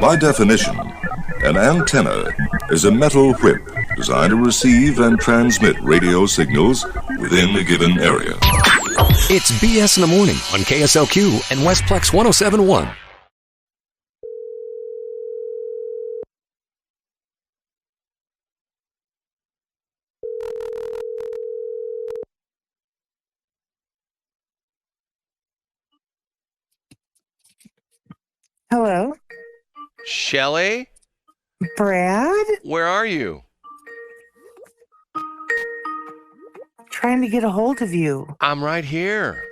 By definition, an antenna is a metal whip designed to receive and transmit radio signals within a given area. It's BS in the Morning on KSLQ and Westplex 1071. Hello? Shelley? Brad? Where are you? Trying to get a hold of you. I'm right here.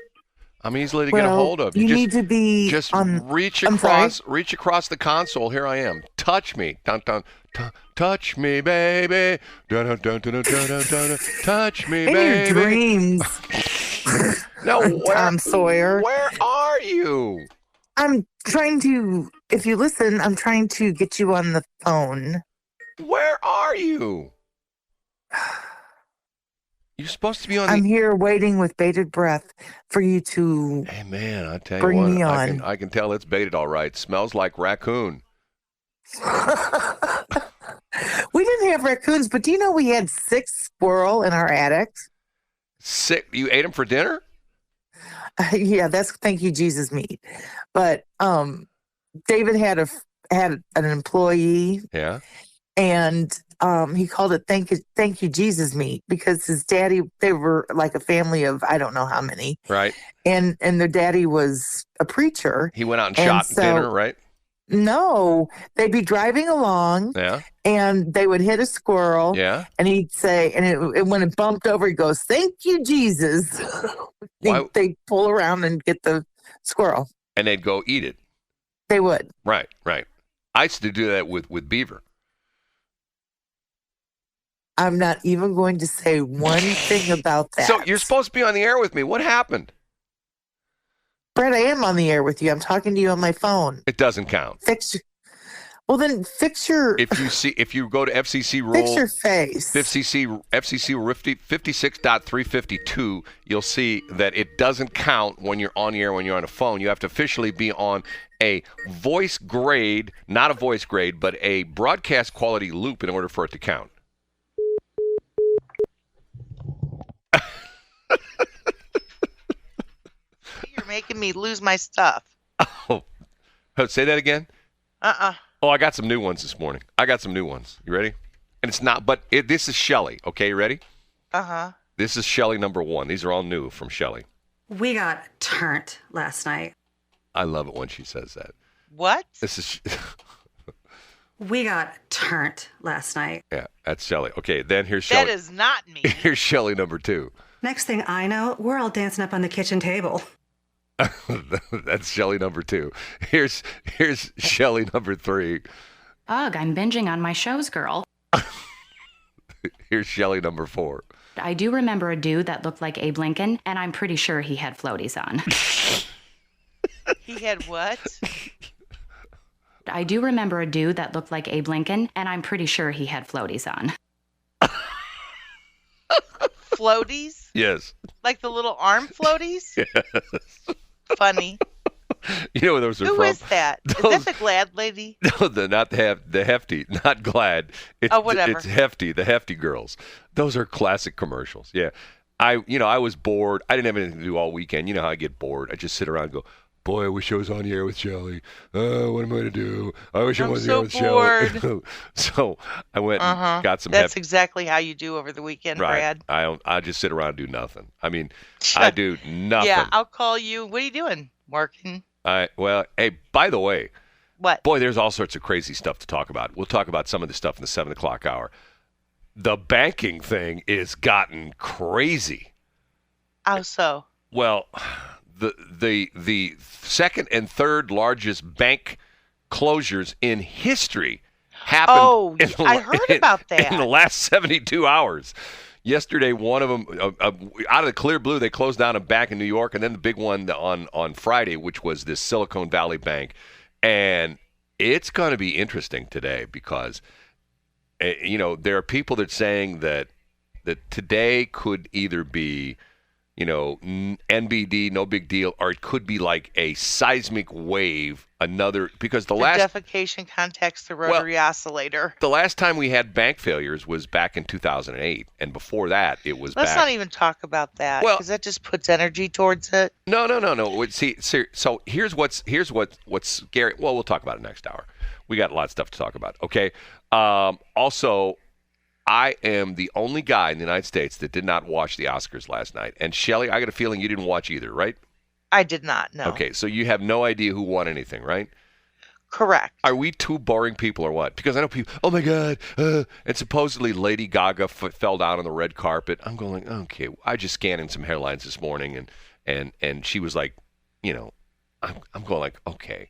I'm easily to get a hold of. You need to be just on... reach I'm across sorry? reach across the console. Here I am. Touch me. Dun, dun, touch me, baby. Dun, dun, dun, dun, dun, dun, dun, dun. Touch me, In baby. your dreams. No, Tom Sawyer. Where are you? I'm trying to, if you listen, I'm trying to get you on the phone. Where are you? You're supposed to be on I'm here waiting with bated breath for you to Hey, man, I tell you bring what, me on. I can tell it's baited all right. Smells like raccoon. We didn't have raccoons, but do you know we had 6 squirrel in our attic? Sick. You ate them for dinner? Yeah, that's thank you Jesus meat. But David had an employee. Yeah. And he called it thank you Jesus meat because his daddy, they were like a family of I don't know how many. Right. And their daddy was a preacher. He went out and shot dinner, right? No, they'd be driving along. Yeah. And they would hit a squirrel. Yeah. And he'd say, and when it bumped over, he goes, "Thank you, Jesus." They'd pull around and get the squirrel. And they'd go eat it. They would. Right, right. I used to do that with beaver. I'm not even going to say one thing about that. So you're supposed to be on the air with me. What happened? Brett, I am on the air with you. I'm talking to you on my phone. It doesn't count. Fix your. If you go to FCC rule, fix your face. FCC rule 56.352, you'll see that it doesn't count when you're on the air when you're on a phone. You have to officially be on a voice grade, not a voice grade, but a broadcast quality loop in order for it to count. You're making me lose my stuff. Oh, say that again? Oh, I got some new ones this morning. You ready? And it's not, but this is Shelley. Okay, you ready? Uh-huh. This is Shelley number 1. These are all new from Shelley. We got turned last night. I love it when she says that. What? This is... We got turned last night. Yeah, that's Shelley. Okay, then here's Shelley. That is not me. Here's Shelley number 2. Next thing I know, we're all dancing up on the kitchen table. That's Shelley number 2. Here's Shelley number 3. Ugh, I'm binging on my shows, girl. Here's Shelley number 4. I do remember a dude that looked like Abe Lincoln, and I'm pretty sure he had floaties on. He had what? I do remember a dude that looked like Abe Lincoln, and I'm pretty sure he had floaties on. Floaties? Yes. Like the little arm floaties? Yes. Funny. You know where those are Who from? is that? Is that the Glad lady? No, not the Hefty, not Glad. Whatever. It's Hefty, the Hefty girls. Those are classic commercials. Yeah. I was bored. I didn't have anything to do all weekend. You know how I get bored. I just sit around and go, boy, I wish I was on the air with Shelley. What am I going to do? I wish I was on the air with Shelley. So I went and got some. That's exactly how you do over the weekend, right. Brad. I just sit around and do nothing. I mean, I do nothing. Yeah, I'll call you. What are you doing? Working? Well, hey, by the way. What? Boy, there's all sorts of crazy stuff to talk about. We'll talk about some of the stuff in the 7 o'clock hour. The banking thing is gotten crazy. How so? Well, the second and third largest bank closures in history happened. Oh, I heard about that. In the last 72 hours. Yesterday, one of them, out of the clear blue, they closed down a bank in New York, and then the big one on Friday, which was this Silicon Valley Bank. And it's going to be interesting today because, there are people that are saying that today could either be NBD, no big deal, or it could be like a seismic wave, because the defecation contacts the rotary oscillator. The last time we had bank failures was back in 2008, and before that it was Let's not even talk about that, because that just puts energy towards it. No. See, so here's what's scary. Well, we'll talk about it next hour. We got a lot of stuff to talk about. Okay. Also, I am the only guy in the United States that did not watch the Oscars last night. And Shelley, I got a feeling you didn't watch either, right? I did not, no. Okay, so you have no idea who won anything, right? Correct. Are we two boring people or what? Because I know people, oh my God, and supposedly Lady Gaga fell down on the red carpet. I'm going, okay, I just scanned in some headlines this morning, and she was like, I'm going like, okay.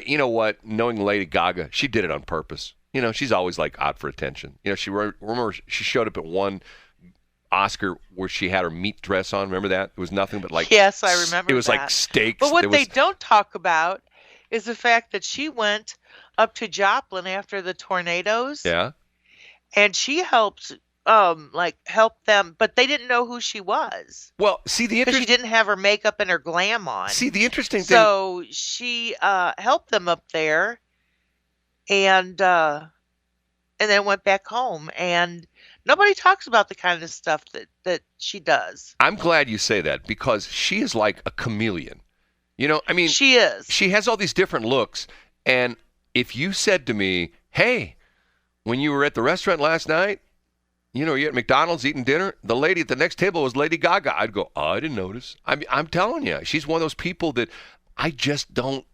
You know what? Knowing Lady Gaga, she did it on purpose. She's always like out for attention. Remember she showed up at one Oscar where she had her meat dress on. Remember that? It was nothing but like. Yes, I remember. It was like steaks. But what they don't talk about is the fact that she went up to Joplin after the tornadoes. Yeah. And she helped help them, but they didn't know who she was. Well, see, because she didn't have her makeup and her glam on. See, the interesting thing. So she helped them up there. And then went back home, and nobody talks about the kind of stuff that she does. I'm glad you say that, because she is like a chameleon. She is. She has all these different looks, and if you said to me, hey, when you were at the restaurant last night, you're at McDonald's eating dinner, the lady at the next table was Lady Gaga, I'd go, oh, I didn't notice. I'm telling you, she's one of those people that I just don't.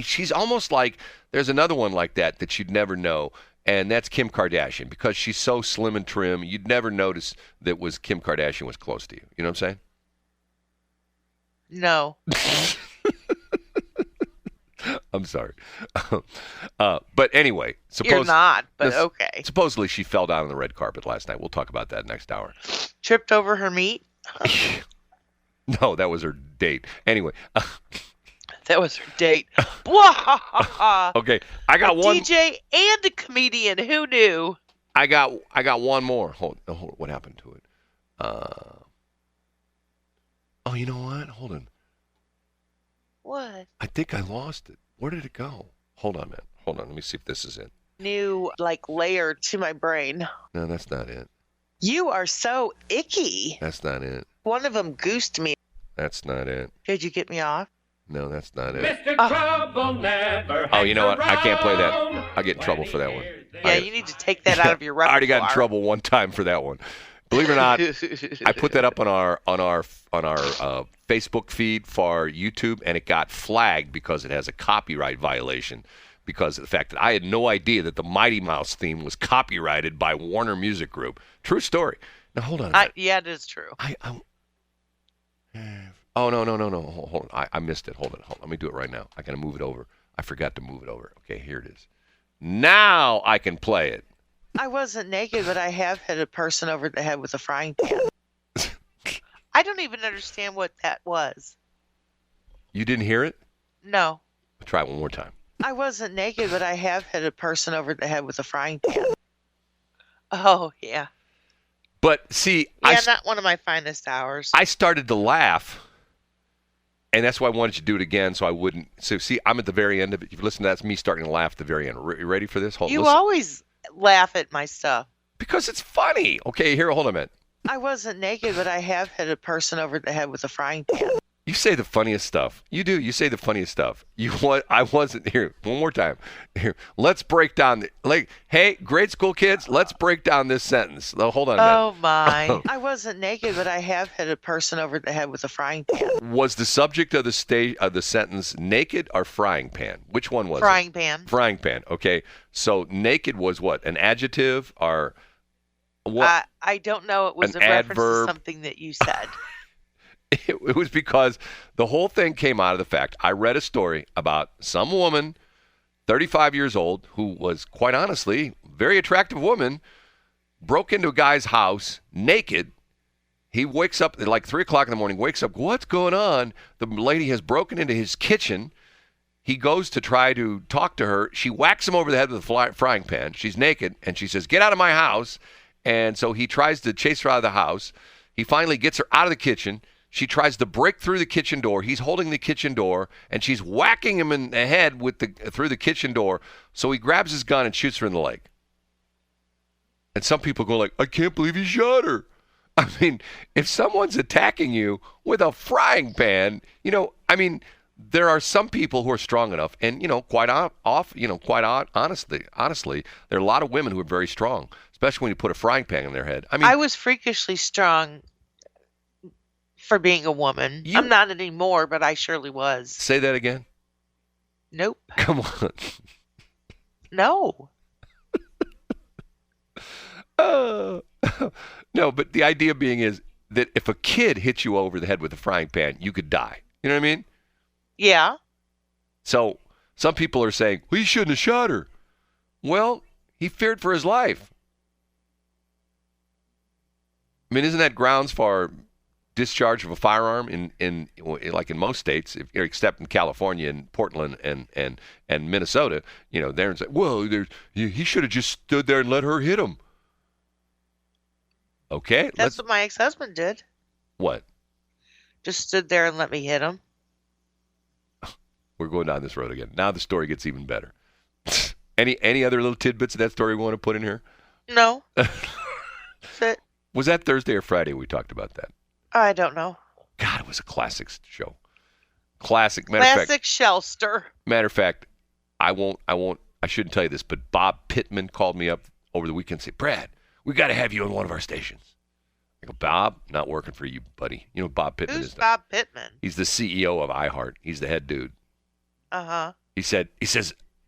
She's almost like there's another one like that you'd never know, and that's Kim Kardashian, because she's so slim and trim, you'd never notice that Kim Kardashian was close to you. You know what I'm saying? No. I'm sorry. But anyway. You're not, but okay. Supposedly she fell down on the red carpet last night. We'll talk about that next hour. Tripped over her meat? No, that was her date. Anyway. That was her date. Okay, I got one. DJ and a comedian. Who knew? I got one more. Hold. What happened to it? Oh, you know what? Hold on. What? I think I lost it. Where did it go? Hold on, man. Hold on. Let me see if this is it. New layer to my brain. No, that's not it. You are so icky. That's not it. One of them goosed me. That's not it. Did you get me off? No, that's not it. Mr. Trouble never. Oh, you know what? I can't play that. I'll get in trouble for that one. Yeah, you need to take that out of your repertoire. I already got in trouble one time for that one. Believe it or not, I put that up on our Facebook feed for YouTube, and it got flagged because it has a copyright violation because of the fact that I had no idea that the Mighty Mouse theme was copyrighted by Warner Music Group. True story. Now hold on. Yeah, it is true. Oh, no. Hold on. I missed it. Hold on. Let me do it right now. I got to move it over. I forgot to move it over. Okay, here it is. Now I can play it. I wasn't naked, but I have hit a person over the head with a frying pan. I don't even understand what that was. You didn't hear it? No. Try it one more time. I wasn't naked, but I have hit a person over the head with a frying pan. Oh, yeah. But see, not one of my finest hours. I started to laugh. And that's why I wanted you to do it again, so I wouldn't. So, see, I'm at the very end of it. If you listen to that, that's me starting to laugh at the very end. You ready for this? You always laugh at my stuff. Because it's funny. Okay, here, hold on a minute. I wasn't naked, but I have hit a person over the head with a frying pan. You say the funniest stuff. You do. You say the funniest stuff. I wasn't here. One more time. Here. Let's break down. Hey, grade school kids, let's break down this sentence. Hold on a minute. Oh, my. I wasn't naked, but I have hit a person over the head with a frying pan. Was the subject of the sentence naked or frying pan? Which one was frying it? Pan. Frying pan. Okay. So naked was what? An adjective or what? I don't know. It was a reference to something that you said. It was because the whole thing came out of the fact I read a story about some woman, 35 years old, who was quite honestly a very attractive woman, broke into a guy's house naked. He wakes up at like 3 o'clock in the morning, wakes up, what's going on? The lady has broken into his kitchen. He goes to try to talk to her. She whacks him over the head with a frying pan. She's naked, and she says, get out of my house. And so he tries to chase her out of the house. He finally gets her out of the kitchen. She tries to break through the kitchen door. He's holding the kitchen door, and she's whacking him in the head through the kitchen door. So he grabs his gun and shoots her in the leg. And some people go like, I can't believe he shot her. I mean, if someone's attacking you with a frying pan, there are some people who are strong enough, and honestly, there are a lot of women who are very strong, especially when you put a frying pan in their head. I was freakishly strong for being a woman. I'm not anymore, but I surely was. Say that again. Nope. Come on. No. No, but the idea being is that if a kid hits you over the head with a frying pan, you could die. You know what I mean? Yeah. So some people are saying, well, he shouldn't have shot her. Well, he feared for his life. I mean, isn't that grounds for discharge of a firearm in most states, except in California and Portland and Minnesota? They're saying, well, he should have just stood there and let her hit him. Okay. That's what my ex-husband did. What? Just stood there and let me hit him. We're going down this road again. Now the story gets even better. Any other little tidbits of that story we want to put in here? No. That's it. Was that Thursday or Friday we talked about that? I don't know. God, it was a classic show. Classic. Classic Shelster. Matter of fact, I shouldn't tell you this, but Bob Pittman called me up over the weekend and said, Brad, we got to have you on one of our stations. I go, Bob, not working for you, buddy. You know Bob Pittman is. Who's Bob Pittman? He's the CEO of iHeart. He's the head dude. Uh-huh. He says,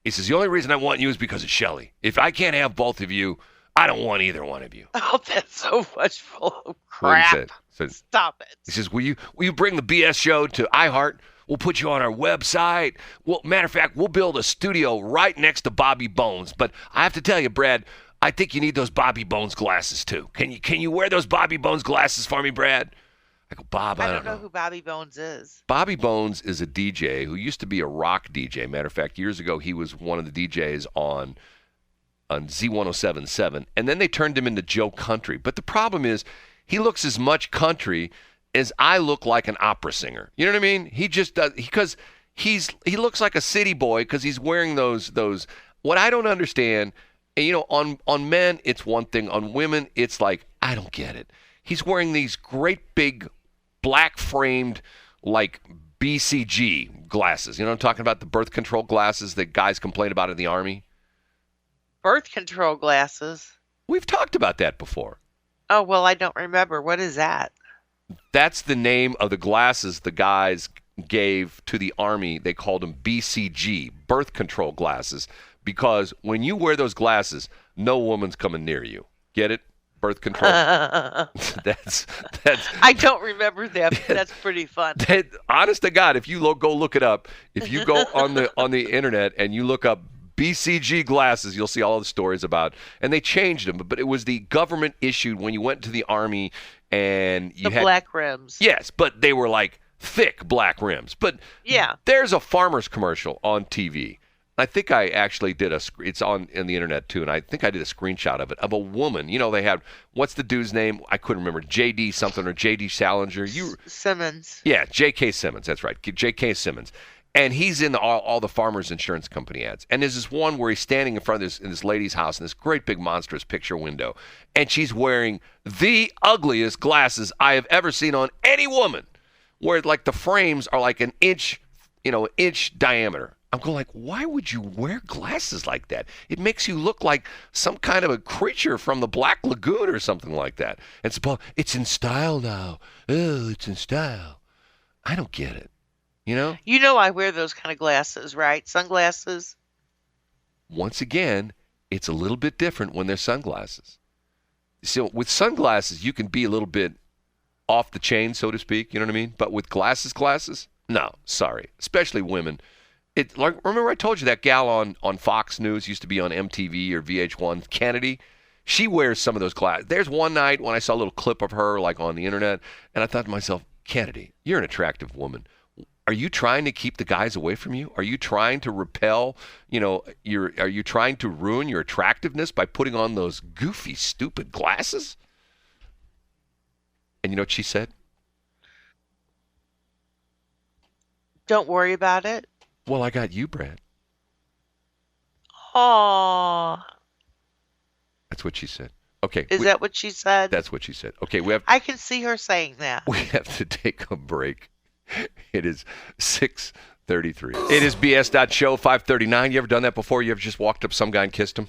the only reason I want you is because of Shelley. If I can't have both of you, I don't want either one of you. Oh, that's so much full of crap. Stop it. He says, will you bring the BS show to iHeart? We'll put you on our website. Well, matter of fact, we'll build a studio right next to Bobby Bones. But I have to tell you, Brad, I think you need those Bobby Bones glasses too. Can you wear those Bobby Bones glasses for me, Brad? I go, Bob, I don't know who Bobby Bones is. Bobby Bones is a DJ who used to be a rock DJ. Matter of fact, years ago, he was one of the DJs on Z107.7, and then they turned him into Joe Country. But the problem is he looks as much country as I look like an opera singer. You know what I mean? He just does, because he looks like a city boy because he's wearing those. What I don't understand, on men it's one thing, on women it's like, I don't get it. He's wearing these great big black framed like BCG glasses. You know what I'm talking about? The birth control glasses that guys complain about in the Army. Birth control glasses? We've talked about that before. Oh, well, I don't remember. What is that? That's the name of the glasses the guys gave to the Army. They called them BCG, birth control glasses, because when you wear those glasses, no woman's coming near you. Get it? Birth control. that's. I don't remember that, but that's pretty fun. Honest to God, if you go look it up, if you go on the internet and you look up BCG glasses, you'll see all the stories about, and they changed them, but it was the government issued when you went to the Army and you had black rims. Yes, but they were like thick black rims. But yeah, there's a farmer's commercial on TV. I think I actually did it's on the internet too, and I think I did a screenshot of it, of a woman. They had, what's the dude's name? I couldn't remember. J.D. something or J.D. Salinger. Simmons. Yeah, J.K. Simmons. That's right. J.K. Simmons. And he's in all the Farmers Insurance Company ads. And there's this one where he's standing in front of this lady's house in this great big monstrous picture window. And she's wearing the ugliest glasses I have ever seen on any woman, where like the frames are like an inch diameter. I'm going like, why would you wear glasses like that? It makes you look like some kind of a creature from the Black Lagoon or something like that. And it's in style now. Oh, it's in style. I don't get it. I wear those kind of glasses, right? Sunglasses. Once again, it's a little bit different when they're sunglasses. So with sunglasses, you can be a little bit off the chain, so to speak. You know what I mean? But with glasses, no, sorry. Especially women. Remember I told you that gal on Fox News used to be on MTV or VH1, Kennedy? She wears some of those glasses. There's one night when I saw a little clip of her like on the internet, and I thought to myself, Kennedy, you're an attractive woman. Are you trying to keep the guys away from you? Are you trying to repel, are you trying to ruin your attractiveness by putting on those goofy, stupid glasses? And you know what she said? Don't worry about it. Well, I got you, Brad. Aw. That's what she said. Okay. Is that what she said? That's what she said. Okay, I can see her saying that. we have to take a break. It is 6:33. It is BS.Show 539. You ever done that before? You ever just walked up to some guy and kissed him?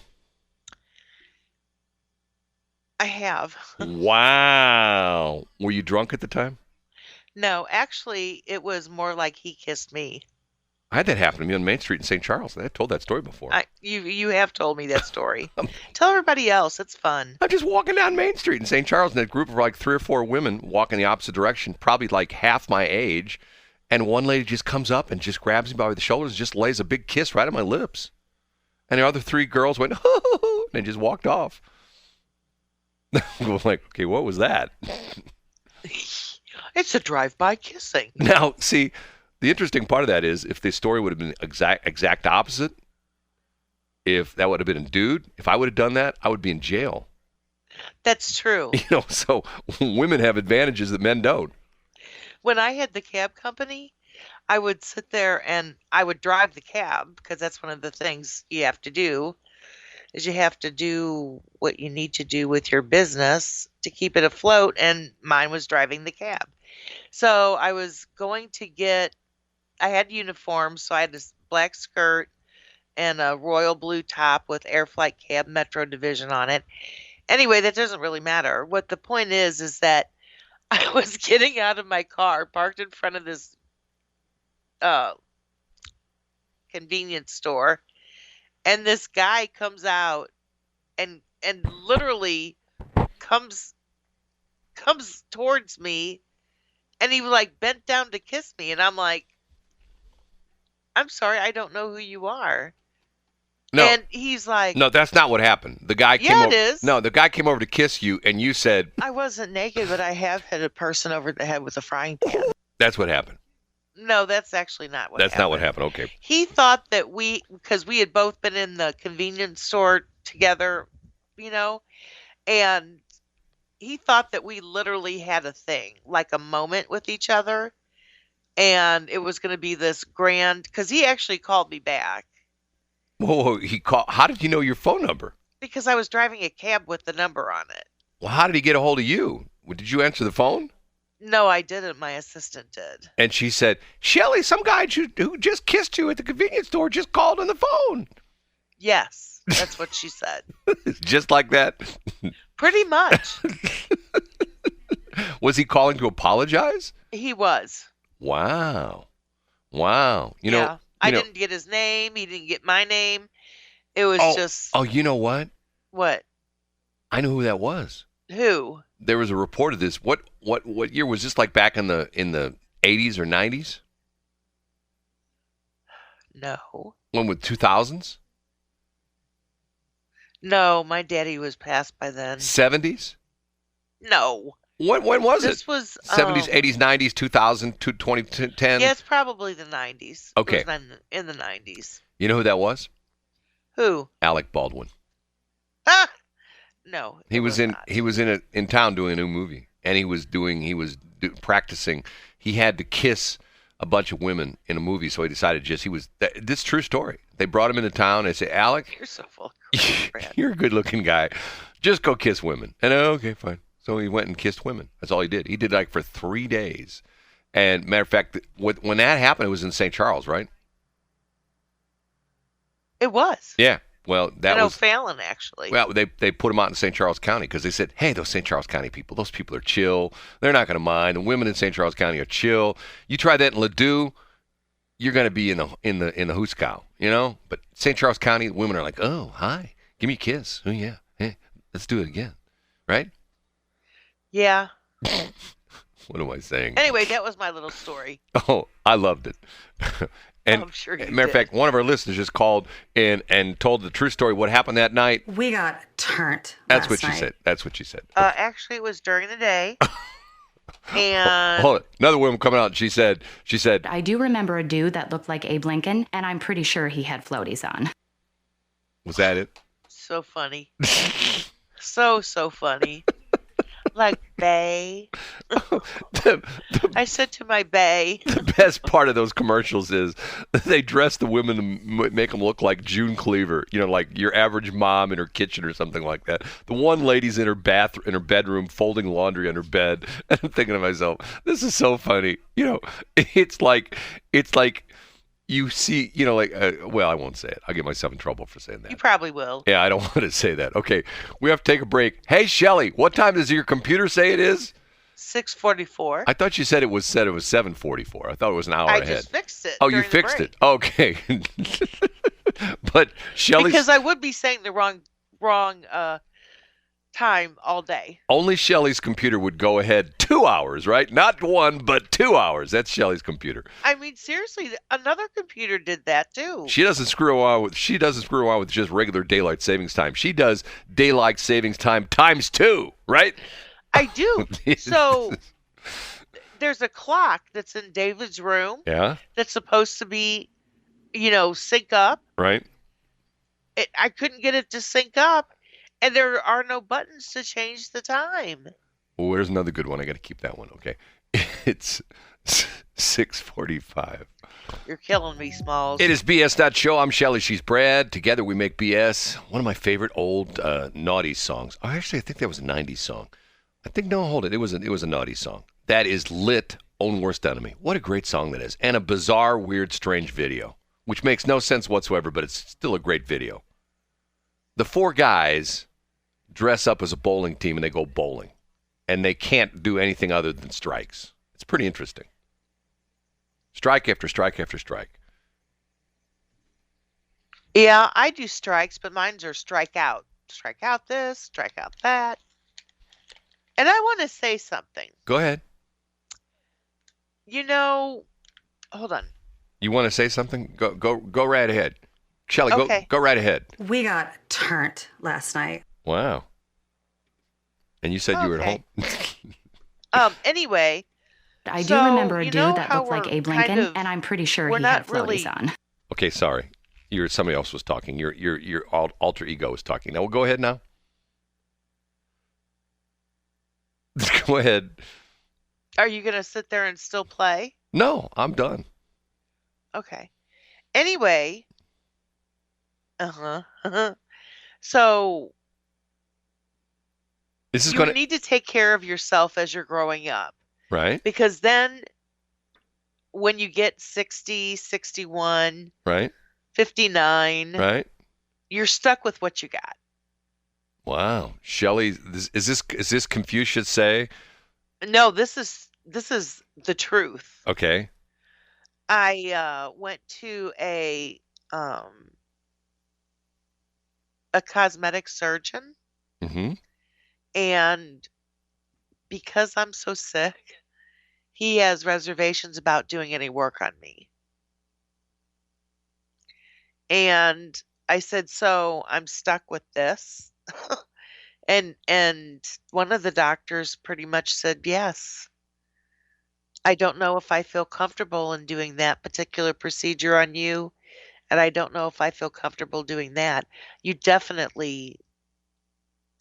I have. Wow. Were you drunk at the time? No, actually, it was more like he kissed me. I had that happen to me on Main Street in St. Charles. I told that story before. You have told me that story. Tell everybody else. It's fun. I'm just walking down Main Street in St. Charles, and a group of like 3 or 4 women walking the opposite direction, probably like half my age, and one lady just comes up and just grabs me by the shoulders and just lays a big kiss right on my lips. And the other 3 girls went, hoo, and just walked off. I'm like, okay, what was that? It's a drive-by kissing. Now, see, the interesting part of that is if the story would have been exact opposite, if that would have been a dude, if I would have done that, I would be in jail. That's true. You know, so women have advantages that men don't. When I had the cab company, I would sit there and I would drive the cab because that's one of the things you have to do is you have to do what you need to do with your business to keep it afloat, and mine was driving the cab. So I was going to get, I had uniforms, so I had this black skirt and a royal blue top with Air Flight Cab Metro Division on it. Anyway, that doesn't really matter. What the point is that I was getting out of my car, parked in front of this convenience store, and this guy comes out and literally comes towards me, and he like bent down to kiss me, and I'm like, I'm sorry, I don't know who you are. No. And he's like, no, that's not what happened. The guy came Yeah, over. it is. No, the guy came over to kiss you, and you said, I wasn't naked, but I have hit a person over the head with a frying pan. that's what happened. No, that's actually not what That's happened. not what happened. Okay. He thought that because we had both been in the convenience store together, you know, and he thought that we literally had a thing, like a moment with each other. And it was going to be this grand, because he actually called me back. Whoa, he called. How did you know your phone number? Because I was driving a cab with the number on it. Well, how did he get a hold of you? Did you answer the phone? No, I didn't. My assistant did. And she said, Shelly, some guy who just kissed you at the convenience store just called on the phone. Yes, that's what she said. Just like that? Pretty much. Was he calling to apologize? He was. Wow. Wow. You know, I didn't get his name. He didn't get my name. It was just. Oh, you know what? What? I know who that was. Who? There was a report of this. What year was this? Like back in the 80s or 90s? No. One with 2000s? No, my daddy was passed by then. 70s? No. When was it? This was 70s, 80s, 90s, 2000, 2010? Yeah, it's probably the 90s. Okay. It was in the 90s. You know who that was? Who? Alec Baldwin. Ah! No. He was in town doing a new movie, and he was practicing. He had to kiss a bunch of women in a movie, so he decided this is true story. They brought him into town and said, Alec, You're so full of crap, Brad. you're a good looking guy. Just go kiss women. And okay, fine. So he went and kissed women. That's all he did. He did like for 3 days. And matter of fact, when that happened, it was in St. Charles, right? It was. Yeah. Well, that was O'Fallon, actually. Well, they put him out in St. Charles County because they said, hey, those St. Charles County people, those people are chill. They're not going to mind. The women in St. Charles County are chill. You try that in Ladue, you're going to be in the hooskow, you know? But St. Charles County, the women are like, oh, hi, give me a kiss. Oh, yeah. Hey, let's do it again. Right? Yeah. What am I saying? Anyway, that was my little story. Oh, I loved it. And I'm sure you matter of did. fact, one of our listeners just called in and told the true story. What happened that night? We got turned. That's last what she night. said. That's what she said. Actually, it was during the day. And Hold it. Another woman coming out. She said, I do remember a dude that looked like Abe Lincoln, and I'm pretty sure he had floaties on. was that it? so funny. So funny. Like bae. the, I said to my bae. the best part of those commercials is they dress the women to make them look like June Cleaver, like your average mom in her kitchen or something like that. The one lady's in her bedroom folding laundry on her bed, and I'm thinking to myself, this is so funny. It's like you see, well, I won't say it. I'll get myself in trouble for saying that. You probably will. Yeah, I don't want to say that. Okay, we have to take a break. Hey, Shelly, what time does your computer say it is? 6:44. I thought you said it was 7:44. I thought it was an hour ahead. I just fixed it. Oh, you during the fixed break. it. Okay. But Shelly's Because I would be saying the wrong time all day. only Shelly's computer would go ahead 2 hours, right? Not 1, but 2 hours. That's Shelly's computer. I mean, seriously, another computer did that too. She doesn't screw around with just regular daylight savings time. She does daylight savings time times 2, right? I do. So there's a clock that's in David's room. Yeah. That's supposed to be, sync up. Right. I couldn't get it to sync up, and there are no buttons to change the time. Well, there's another good one. I got to keep that one. Okay. It's 6:45. You're killing me, Smalls. It is BS.Show. I'm Shelly. She's Brad. Together we make BS. One of my favorite old naughty songs. Oh, actually, I think that was a 90s song. Hold it. It was a naughty song. That is Lit, Own Worst Enemy. What a great song that is. And a bizarre, weird, strange video, which makes no sense whatsoever, but it's still a great video. The 4 guys dress up as a bowling team and they go bowling. And they can't do anything other than strikes. It's pretty interesting. Strike after strike after strike. Yeah, I do strikes, but mine's are strike out. Strike out this, strike out that. And I want to say something. Go ahead. Hold on. You want to say something? Go right ahead. Shelly, Okay. go right ahead. We got turned last night. Wow. And you said you were at home? Anyway. I do So, remember a you dude know that how looked like we're Abe kind Lincoln, of- and I'm pretty sure we're he had not really- floaties on. Okay, sorry. Somebody else was talking. Your alter ego was talking. Now, we'll go ahead now. Go ahead. Are you going to sit there and still play? No, I'm done. Okay. Anyway. So This is you going to... need to take care of yourself as you're growing up. Right, Because then when you get 60, 61, right, 59, right. you're stuck with what you got. Wow. Shelly, is this Confucius say? No, this is the truth. Okay. I went to a cosmetic surgeon, Mm-hmm. and because I'm so sick, he has reservations about doing any work on me. And I said, so I'm stuck with this. and one of the doctors pretty much said, yes. I don't know if I feel comfortable in doing that particular procedure on you, and I don't know if I feel comfortable doing that. You definitely,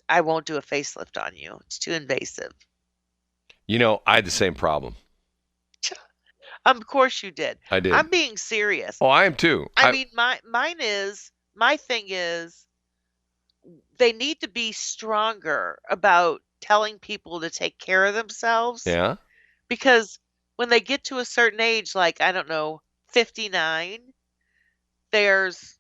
I won't do a facelift on you. It's too invasive. I had the same problem. Of course you did. I did. I'm being serious. Oh, I am too. I mean, my thing is, they need to be stronger about telling people to take care of themselves. Yeah. Because when they get to a certain age, like, I don't know, 59, there's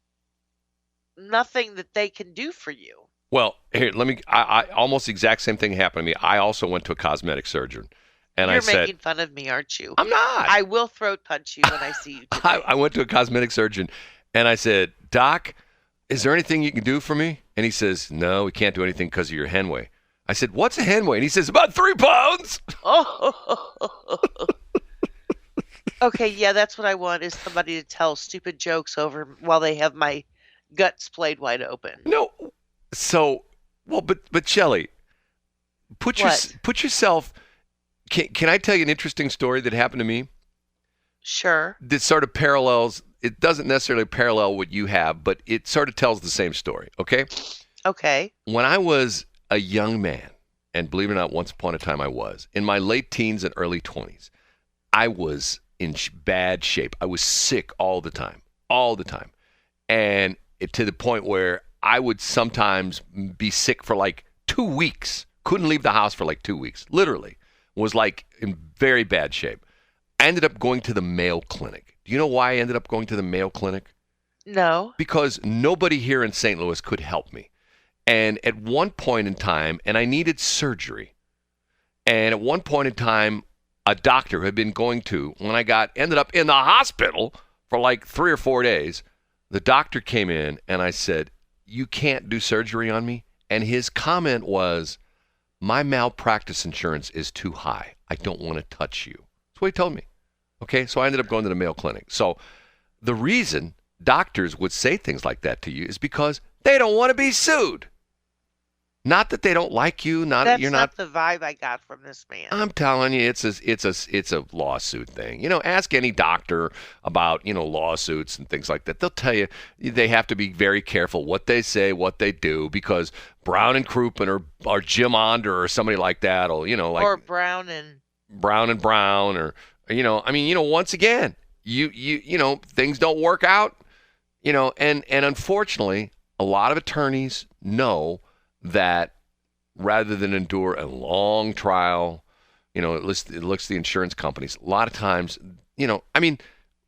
nothing that they can do for you. Well, here, I almost the exact same thing happened to me. I also went to a cosmetic surgeon. And You're I said, making fun of me, aren't you? I'm not. I will throat punch you when I see you today. I went to a cosmetic surgeon and I said, Doc, is there anything you can do for me? And he says, no, we can't do anything because of your henway. I said, what's a henway? And he says, about 3 pounds. Oh. Okay, yeah, that's what I want, is somebody to tell stupid jokes over while they have my guts played wide open. No. So, well, but Shelly, put yourself, can I tell you an interesting story that happened to me? Sure. That sort of parallels, it doesn't necessarily parallel what you have, but it sort of tells the same story, okay? Okay. When I was a young man, and believe it or not, once upon a time I was. In my late teens and early 20s, I was in bad shape. I was sick all the time. And to the point where I would sometimes be sick for like 2 weeks. Couldn't leave the house for like 2 weeks. Literally. Was like in very bad shape. I ended up going to the Mayo Clinic. Do you know why I ended up going to the Mayo Clinic? No. Because nobody here in St. Louis could help me. And at one point in time, and I needed surgery. And at one point in time, a doctor had been going to, when I ended up in the hospital for like 3 or 4 days, the doctor came in and I said, "You can't do surgery on me." And his comment was, "My malpractice insurance is too high. I don't want to touch you." That's what he told me. Okay, so I ended up going to the Mayo Clinic. So the reason doctors would say things like that to you is because they don't want to be sued. Not that they don't like you. That's not the vibe I got from this man. I'm telling you, it's a lawsuit thing. Ask any doctor about lawsuits and things like that. They'll tell you they have to be very careful what they say, what they do, because Brown and Crouppen or Jim Onder or somebody like that, or Brown and Brown, or once again, things don't work out, and unfortunately, a lot of attorneys know that rather than endure a long trial, it looks the insurance companies. A lot of times,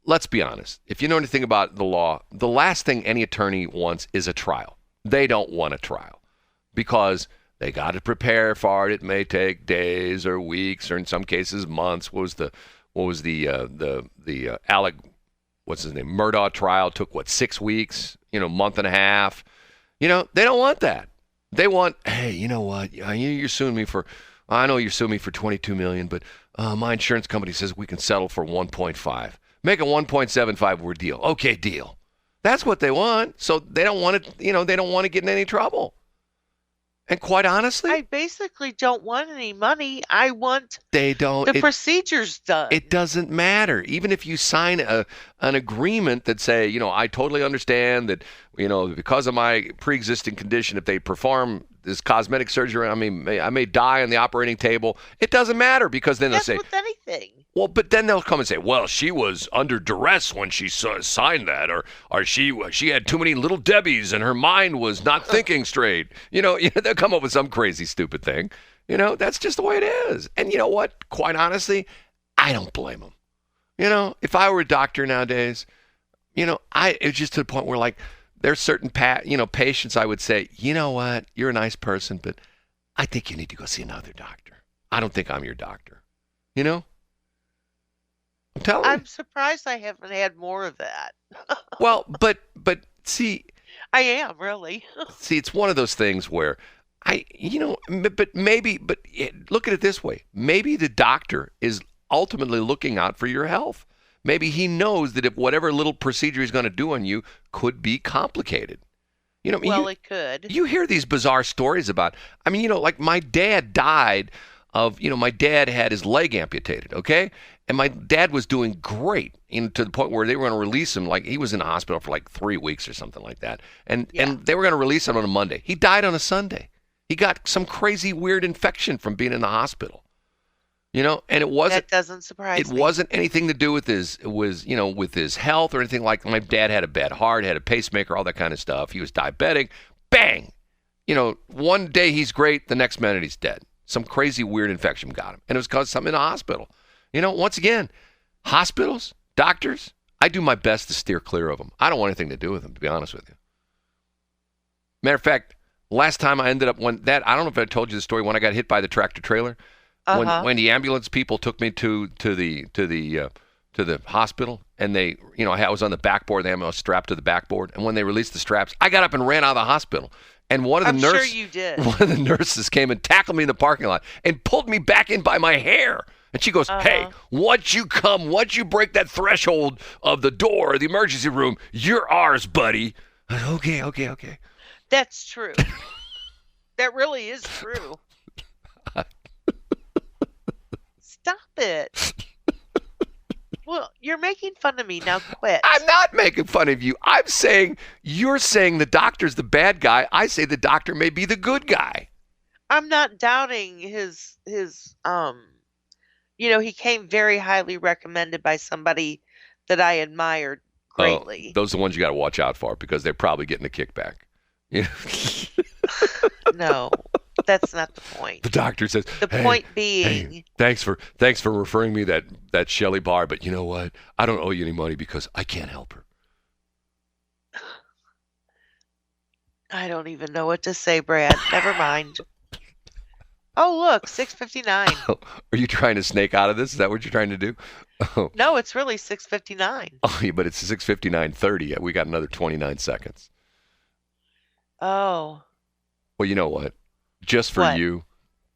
let's be honest. If you know anything about the law, the last thing any attorney wants is a trial. They don't want a trial because they got to prepare for it. It may take days or weeks, or in some cases months. What was the Alec, what's his name, Murdaugh trial took 6 weeks? Month and a half. They don't want that. They want, hey, you know what? You're suing me for, I know you're suing me for $22 million, but my insurance company says we can settle for 1.5. Make a 1.75 word deal. Okay, deal. That's what they want. So they don't want to, they don't want to get in any trouble. And quite honestly, I basically don't want any money. I want the procedures done. It doesn't matter. Even if you sign an agreement that say, I totally understand that, because of my pre-existing condition, if they perform this cosmetic surgery, I may die on the operating table. It doesn't matter, because then they'll say, with anything. Well, but then they'll come and say, well, she was under duress when she signed that, or she had too many little Debbies and her mind was not thinking straight. They'll come up with some crazy, stupid thing. That's just the way it is. And you know what? Quite honestly, I don't blame them. If I were a doctor nowadays, it's just to the point where, like, there's certain patients I would say, you know what? You're a nice person, but I think you need to go see another doctor. I don't think I'm your doctor. I'm telling you. I'm surprised I haven't had more of that. Well, but see, I am really. See, it's one of those things where but look at it this way. Maybe the doctor is ultimately looking out for your health. Maybe he knows that if whatever little procedure he's going to do on you could be complicated. It could. You hear these bizarre stories about, like my dad died of, my dad had his leg amputated, okay? And my dad was doing great, to the point where they were going to release him. Like, he was in the hospital for like 3 weeks or something like that. And they were going to release him on a Monday. He died on a Sunday. He got some crazy weird infection from being in the hospital. And it wasn't. That doesn't surprise me. It wasn't anything to do with his health or anything like. My dad had a bad heart, had a pacemaker, all that kind of stuff. He was diabetic. Bang! One day he's great, the next minute he's dead. Some crazy weird infection got him, and it was because something in the hospital. Once again, hospitals, doctors, I do my best to steer clear of them. I don't want anything to do with them, to be honest with you. Matter of fact, last time I ended up I don't know if I told you the story when I got hit by the tractor trailer. When the ambulance people took me to the hospital, and they, I was on the backboard, I was strapped to the backboard, and when they released the straps, I got up and ran out of the hospital. And one of the nurses came and tackled me in the parking lot and pulled me back in by my hair. And she goes, hey, once you break that threshold of the door of the emergency room, you're ours, buddy. Okay. That's true. That really is true. Stop it. Well, you're making fun of me. Now quit. I'm not making fun of you. I'm saying, you're saying the doctor's the bad guy. I say the doctor may be the good guy. I'm not doubting his he came very highly recommended by somebody that I admired greatly. Those are the ones you got to watch out for because they're probably getting a kickback. Yeah. No, that's not the point. The doctor says the point being, thanks for referring me that Shelley Barr, but you know what? I don't owe you any money because I can't help her. I don't even know what to say, Brad. Never mind. Oh, look, 6:59. Are you trying to snake out of this? Is that what you're trying to do? Oh. No, it's really 6:59. Oh, yeah, but it's 6:59:30. We got another 29 seconds. Oh. Well, you know what? Just for you,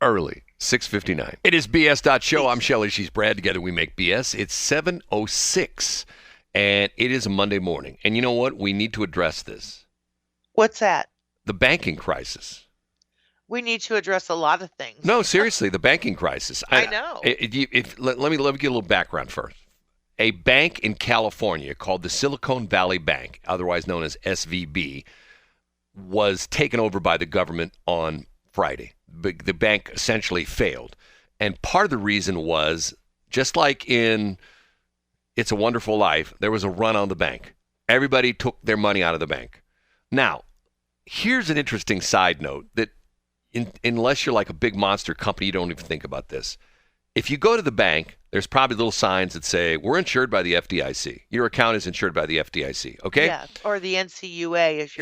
early, 6:59. It is BS.Show. I'm Shelley. She's Brad. Together we make BS. It's 7:06, and it is a Monday morning. And you know what? We need to address this. What's that? The banking crisis. We need to address a lot of things. No, seriously, the banking crisis. I know. Let me give you a little background first. A bank in California called the Silicon Valley Bank, otherwise known as SVB, was taken over by the government on Friday. The bank essentially failed. And part of the reason was, just like in It's a Wonderful Life, there was a run on the bank. Everybody took their money out of the bank. Now, here's an interesting side note that unless you're like a big monster company, you don't even think about this. If you go to the bank, there's probably little signs that say, we're insured by the FDIC. Your account is insured by the FDIC, okay? Yeah, or the NCUA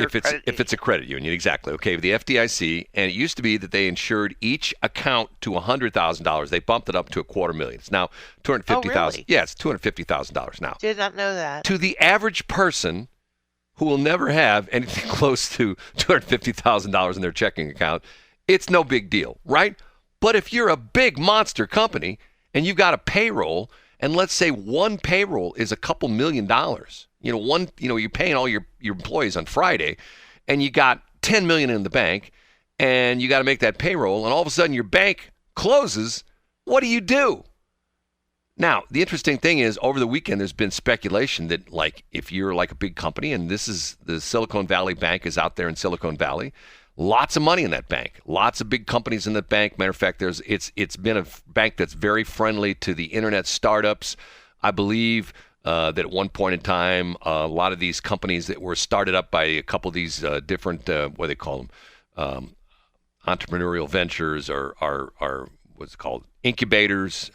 if it's a credit union, exactly. Okay, the FDIC, and it used to be that they insured each account to $100,000. They bumped it up to $250,000. It's now $250,000. Oh, really? Yeah, it's $250,000 now. Did not know that. To the average person who will never have anything close to $250,000 in their checking account, it's no big deal, right? But if you're a big monster company and you've got a payroll, and let's say one payroll is a couple $1 million, you're paying all your employees on Friday, and you got $10 million in the bank, and you got to make that payroll, and all of a sudden your bank closes, what do you do? Now, the interesting thing is, over the weekend, there's been speculation that, like, if you're like a big company, and this is the Silicon Valley Bank is out there in Silicon Valley, lots of money in that bank, lots of big companies in that bank. Matter of fact, it's been a bank that's very friendly to the internet startups. I believe that at one point in time, a lot of these companies that were started up by a couple of these different, what do they call them, entrepreneurial ventures or what's it called, incubators,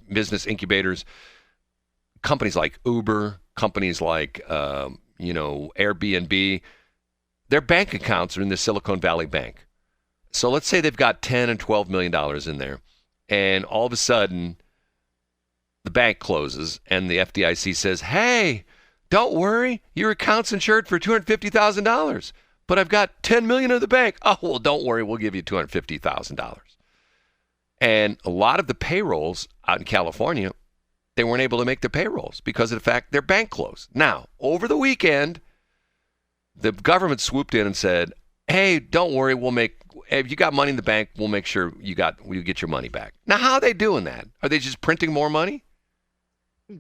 business incubators. Companies like Uber, companies like Airbnb. Their bank accounts are in the Silicon Valley Bank. So let's say they've got $10 and $12 million in there, and all of a sudden the bank closes and the FDIC says, hey, don't worry, your account's insured for $250,000, but I've got $10 million in the bank. Oh, well, don't worry, we'll give you $250,000. And a lot of the payrolls out in California, they weren't able to make their payrolls because of the fact their bank closed. Now, over the weekend, the government swooped in and said, hey, don't worry, if you got money in the bank, we'll make sure you get your money back. Now, how are they doing that? Are they just printing more money?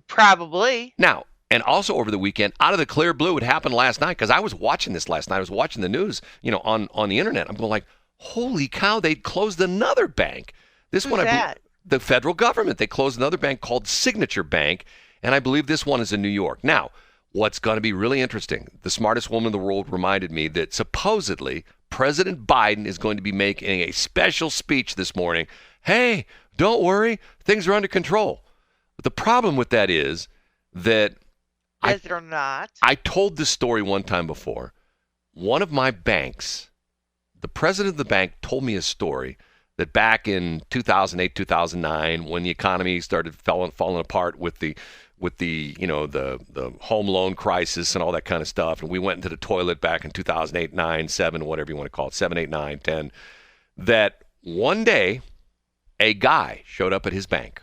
Probably. Now, and also over the weekend, out of the clear blue, it happened last night, because I was watching this last night. I was watching the news, on the internet. I'm going like, holy cow, they closed another bank. Who's that? The federal government. They closed another bank called Signature Bank, and I believe this one is in New York. Now, what's going to be really interesting, the smartest woman in the world reminded me that supposedly President Biden is going to be making a special speech this morning. Hey, don't worry, things are under control. But the problem with that is that they're not. I told this story one time before. One of my banks, the president of the bank told me a story that back in 2008, 2009, when the economy started falling apart with the home loan crisis and all that kind of stuff, and we went into the toilet back in 2008, 9, 7, whatever you want to call it, 7, 8, 9, 10, that one day a guy showed up at his bank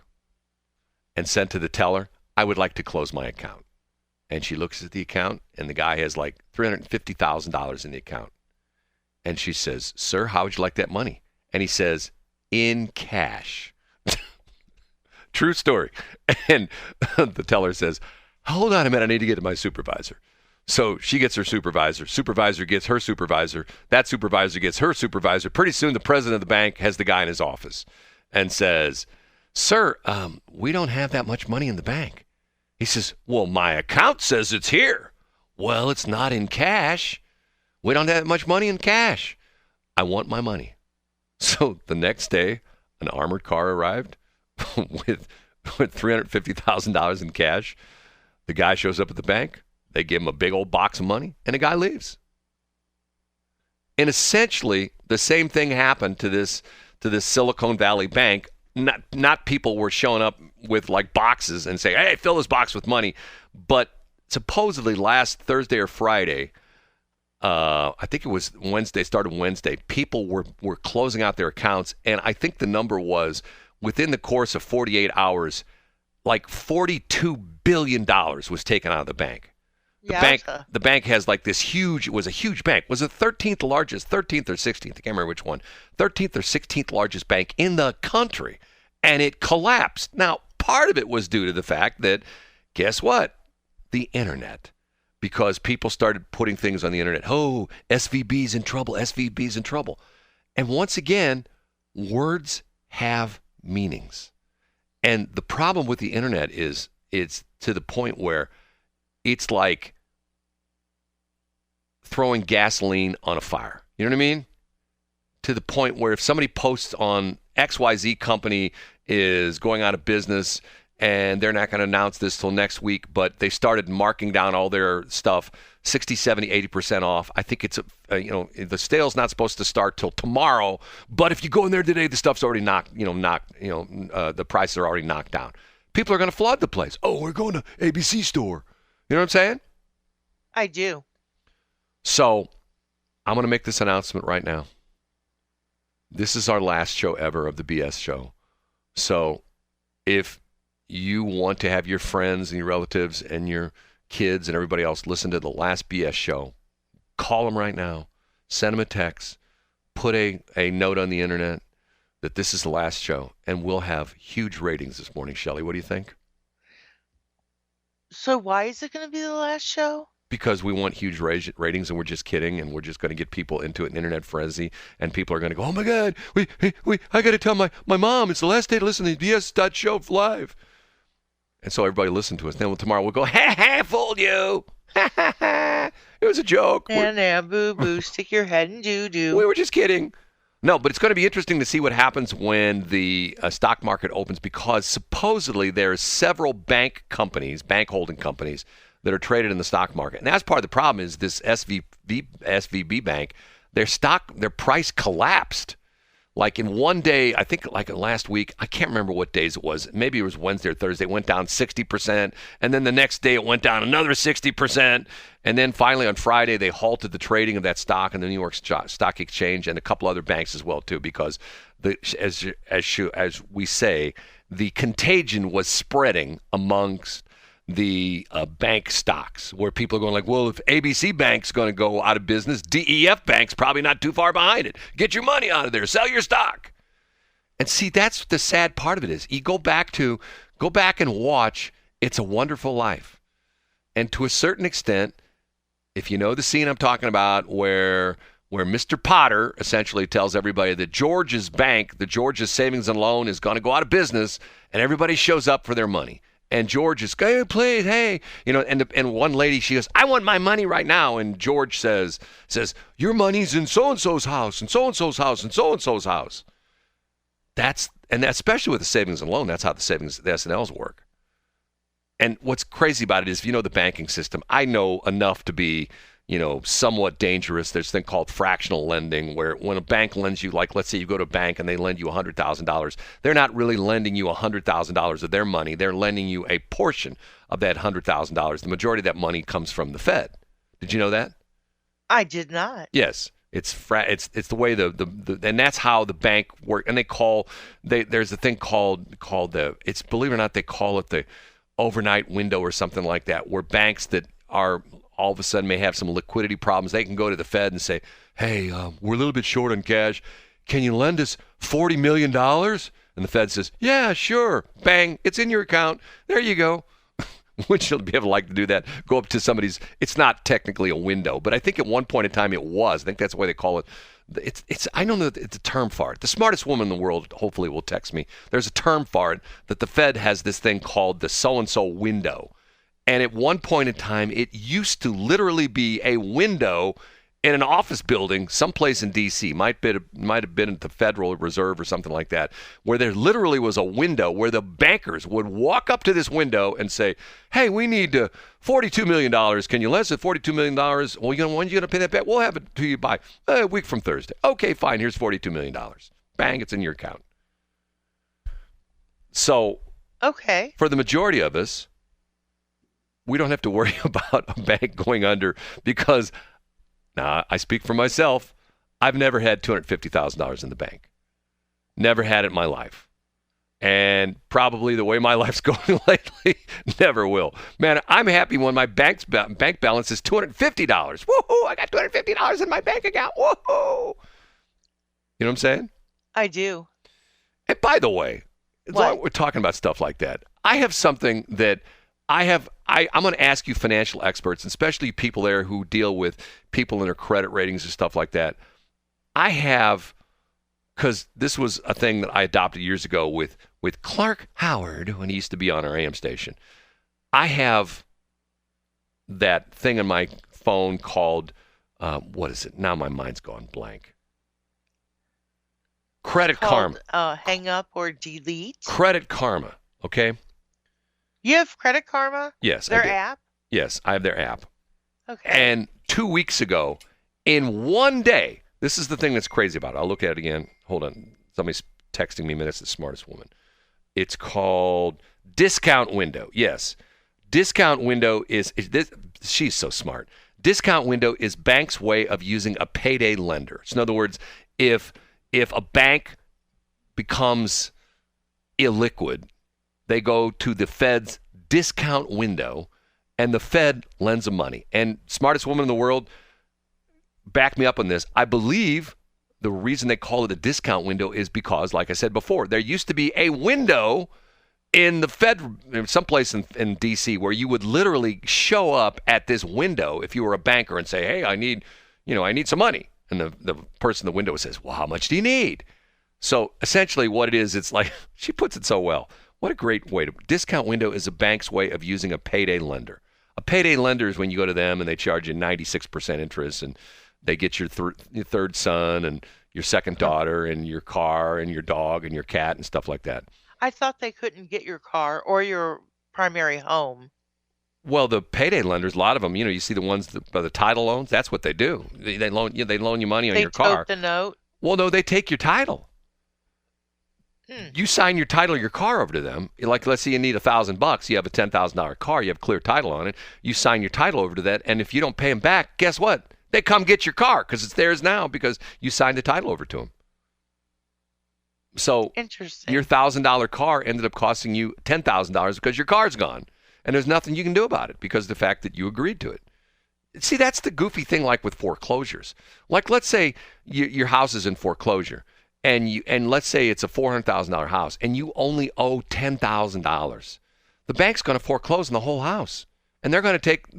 and said to the teller, I would like to close my account. And she looks at the account, and the guy has like $350,000 in the account. And she says, sir, how would you like that money? And he says, in cash. True story. And the teller says, hold on a minute, I need to get to my supervisor. So she gets her supervisor. Supervisor gets her supervisor. That supervisor gets her supervisor. Pretty soon, the president of the bank has the guy in his office and says, "Sir, we don't have that much money in the bank." He says, "Well, my account says it's here." "Well, it's not in cash. We don't have that much money in cash. I want my money." So the next day, an armored car arrived with $350,000 in cash. The guy shows up at the bank. They give him a big old box of money, and the guy leaves. And essentially, the same thing happened to this Silicon Valley bank. Not people were showing up with like boxes and saying, "Hey, fill this box with money." But supposedly last Thursday or Friday, I think it was Wednesday, started Wednesday, people were closing out their accounts. And I think the number was within the course of 48 hours, like $42 billion was taken out of the bank. The bank has like this huge, it was a huge bank. Was it 13th largest, 13th or 16th? I can't remember which one. 13th or 16th largest bank in the country. And it collapsed. Now, part of it was due to the fact that, guess what? The internet. Because people started putting things on the internet. Oh, SVB's in trouble. SVB's in trouble. And once again, words have meanings. And the problem with the internet is it's to the point where it's like throwing gasoline on a fire. You know what I mean? To the point where if somebody posts on XYZ company is going out of business and they're not going to announce this till next week, but they started marking down all their stuff 60, 70, 80% off. I think it's, the sale's not supposed to start till tomorrow, but if you go in there today, the stuff's already the prices are already knocked down. People are going to flood the place. Oh, we're going to ABC store. You know what I'm saying? I do. So I'm going to make this announcement right now. This is our last show ever of the BS Show. So if you want to have your friends and your relatives and your kids and everybody else listen to the last BS Show, call them right now. Send them a text. Put a note on the internet that this is the last show. And we'll have huge ratings this morning, Shelley. What do you think? So why is it going to be the last show? Because we want huge ratings, and we're just kidding, and we're just going to get people into an internet frenzy, and people are going to go, "Oh my God, I got to tell my mom it's the last day to listen to BS.Show live." And so everybody listen to us. Then tomorrow we'll go, "Ha ha, fooled you. Ha ha ha. It was a joke. Boo boo, stick your head in doo doo. We were just kidding." No, but it's going to be interesting to see what happens when the stock market opens, because supposedly there's several bank holding companies that are traded in the stock market. And that's part of the problem is this SVB bank, their price collapsed. Like in one day, I think like last week, I can't remember what days it was. Maybe it was Wednesday or Thursday. It went down 60%. And then the next day it went down another 60%. And then finally on Friday, they halted the trading of that stock in the New York Stock Exchange and a couple other banks as well, too, because as we say, the contagion was spreading amongst the bank stocks, where people are going like, well, if ABC Bank's going to go out of business, DEF Bank's probably not too far behind it. Get your money out of there. Sell your stock. And see, that's the sad part of it is you go back and watch It's a Wonderful Life. And to a certain extent, if you know the scene I'm talking about where Mr. Potter essentially tells everybody that George's bank, the George's Savings and Loan, is going to go out of business, and everybody shows up for their money. And George is, "Hey, please, hey," and one lady, she goes, "I want my money right now." And George says, "Your money's in so-and-so's house, and so-and-so's house, and so-and-so's house." That's especially with the savings and loan, that's how the S&Ls work. And what's crazy about it is, if you know the banking system, I know enough to be, somewhat dangerous. There's a thing called fractional lending, where when a bank lends you, like let's say you go to a bank and they lend you $100,000, they're not really lending you $100,000 of their money. They're lending you a portion of that $100,000. The majority of that money comes from the Fed. Did you know that? I did not. Yes. It's the way and that's how the bank work. And there's a thing called it's, believe it or not, they call it the overnight window or something like that, where banks that are all of a sudden may have some liquidity problems, they can go to the Fed and say, "Hey, we're a little bit short on cash. Can you lend us $40 million? And the Fed says, "Yeah, sure." Bang, it's in your account. There you go. Wouldn't you be able to like to do that? Go up to somebody's, it's not technically a window, but I think at one point in time it was. I think that's the way they call it. I don't know that it's a term for it. The smartest woman in the world hopefully will text me. There's a term for it that the Fed has this thing called the so-and-so window. And at one point in time, it used to literally be a window in an office building someplace in D.C., might have been at the Federal Reserve or something like that, where there literally was a window where the bankers would walk up to this window and say, hey, we need $42 million. Can you lend us $42 million? Well, when are you going to pay that back? We'll have it to you by a week from Thursday. Okay, fine. Here's $42 million. Bang, it's in your account. So Okay. for the majority of us, we don't have to worry about a bank going under because now, I speak for myself. I've never had $250,000 in the bank. Never had it in my life. And probably the way my life's going lately, never will. Man, I'm happy when my bank balance is $250. Woohoo! I got $250 in my bank account. Woohoo! You know what I'm saying? I do. And by the way, as long as we're talking about stuff like that, I have something that I'm going to ask you financial experts, especially people there who deal with people in their credit ratings and stuff like that. I have, because this was a thing that I adopted years ago with Clark Howard when he used to be on our AM station. I have that thing on my phone called, what is it? Now my mind's gone blank. Credit Karma. Hang up or delete. Credit Karma, okay? You have Credit Karma? Yes. Their app? Yes, I have their app. Okay. And 2 weeks ago, in one day, this is the thing that's crazy about it. I'll look at it again. Hold on. Somebody's texting me minutes, the smartest woman. It's called Discount Window. Yes. Discount Window is this. She's so smart. Discount Window is bank's way of using a payday lender. So in other words, if a bank becomes illiquid, they go to the Fed's discount window, and the Fed lends them money. And smartest woman in the world, back me up on this. I believe the reason they call it a discount window is because, like I said before, there used to be a window in the Fed, someplace in D.C., where you would literally show up at this window if you were a banker and say, hey, I need some money. And the person in the window says, well, how much do you need? So essentially what it is, it's like, she puts it so well. What a great way to, discount window is a bank's way of using a payday lender. A payday lender is when you go to them and they charge you 96% interest and they get your third son and your second daughter and your car and your dog and your cat and stuff like that. I thought they couldn't get your car or your primary home. Well, the payday lenders, a lot of them, you see the ones the title loans. That's what they do. They loan you money on your car. They tote the note. Well, no, they take your title. You sign your title of your car over to them. Like, let's say you need $1,000. You have a $10,000 car. You have clear title on it. You sign your title over to that, and if you don't pay them back, guess what? They come get your car because it's theirs now because you signed the title over to them. So interesting. Your $1,000 car ended up costing you $10,000 because your car's gone, and there's nothing you can do about it because of the fact that you agreed to it. See, that's the goofy thing, like with foreclosures. Like, let's say your house is in foreclosure. And let's say it's a $400,000 house, and you only owe $10,000. The bank's going to foreclose on the whole house, and they're going to take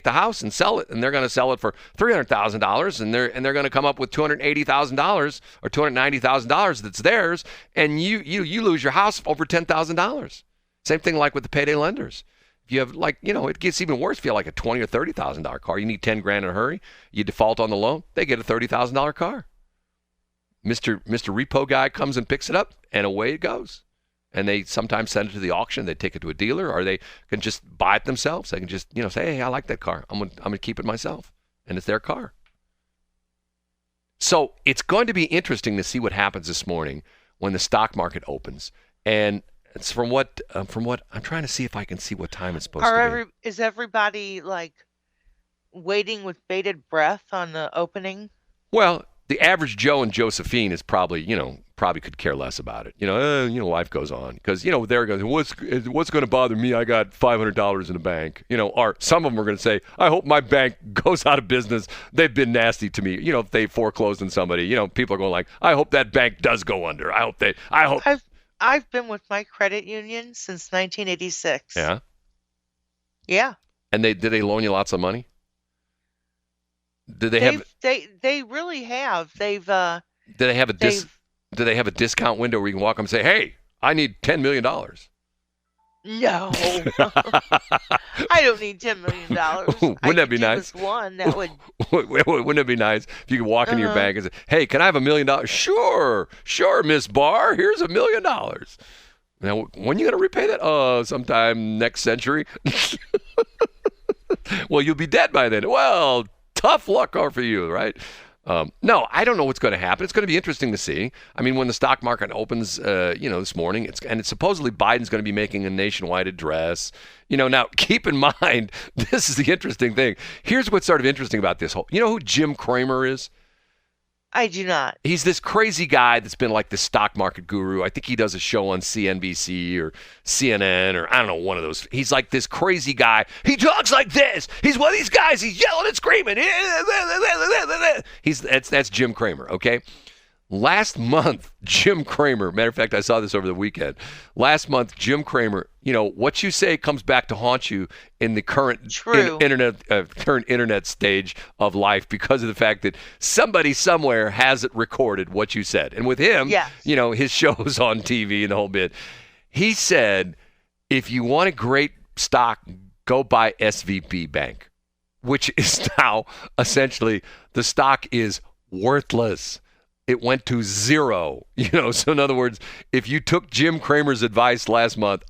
the house and sell it, and they're going to sell it for $300,000, and they're going to come up with $280,000 or $290,000 that's theirs, and you lose your house over $10,000. Same thing like with the payday lenders. If you have it gets even worse if you have like a $20,000 or $30,000 car. You need $10,000 in a hurry. You default on the loan, they get a $30,000 car. Mr. Repo guy comes and picks it up, and away it goes. And they sometimes send it to the auction. They take it to a dealer, or they can just buy it themselves. They can just say, hey, I like that car. I'm gonna keep it myself, and it's their car. So it's going to be interesting to see what happens this morning when the stock market opens. And it's from what I'm trying to see if I can see what time it's supposed to be. Is everybody like waiting with bated breath on the opening? Well, the average Joe and Josephine is probably could care less about it. Life goes on because they're going, what's going to bother me? I got $500 in the bank. Or some of them are going to say, I hope my bank goes out of business. They've been nasty to me. If they foreclosed on somebody, people are going like, I hope that bank does go under. I hope. I've been with my credit union since 1986. Yeah. Yeah. And did they loan you lots of money? Did they have? They really have. They've Do they have a do they have a discount window where you can walk up and say, "Hey, I need $10 million"? No. I don't need $10 million. Wouldn't that be nice? One that would. Wouldn't it be nice if you could walk into your bank and say, "Hey, can I have $1 million?" Sure, Miss Barr. Here's $1 million. Now, when are you going to repay that? Sometime next century. Well, you'll be dead by then. Well, tough luck for you, right? No, I don't know what's going to happen. It's going to be interesting to see. I mean, when the stock market opens, this morning, it's supposedly Biden's going to be making a nationwide address. Now keep in mind, this is the interesting thing. Here's what's sort of interesting about this whole. You know who Jim Cramer is? I do not. He's this crazy guy that's been like the stock market guru. I think he does a show on CNBC or CNN or I don't know, one of those. He's like this crazy guy. He talks like this. He's one of these guys. He's yelling and screaming. That's Jim Cramer, okay? Last month, Jim Cramer, matter of fact, I saw this over the weekend. Last month, Jim Cramer, what you say comes back to haunt you in the current internet stage of life because of the fact that somebody somewhere has it recorded what you said. And with him, yes. His show's on TV and the whole bit. He said, if you want a great stock, go buy SVB Bank, which is now essentially the stock is worthless. It went to zero, So in other words, if you took Jim Cramer's advice last month,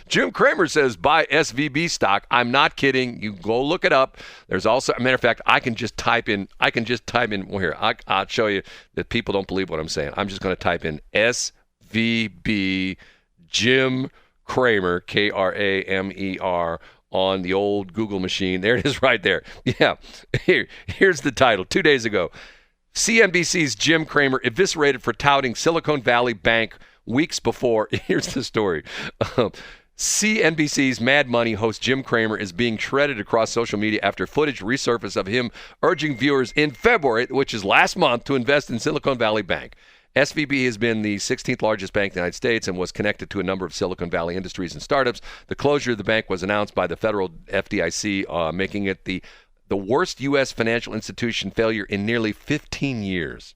Jim Cramer says buy SVB stock. I'm not kidding. You go look it up. There's also, a matter of fact, I can just type in. Well, here, I'll show you that people don't believe what I'm saying. I'm just going to type in SVB Jim Cramer, Kramer, on the old Google machine. There it is, right there. Yeah. Here's the title. 2 days ago. CNBC's Jim Cramer eviscerated for touting Silicon Valley Bank weeks before. Here's the story. CNBC's Mad Money host Jim Cramer is being shredded across social media after footage resurfaced of him urging viewers in February, which is last month, to invest in Silicon Valley Bank. SVB has been the 16th largest bank in the United States and was connected to a number of Silicon Valley industries and startups. The closure of the bank was announced by the federal FDIC, making it the worst U.S. financial institution failure in nearly 15 years.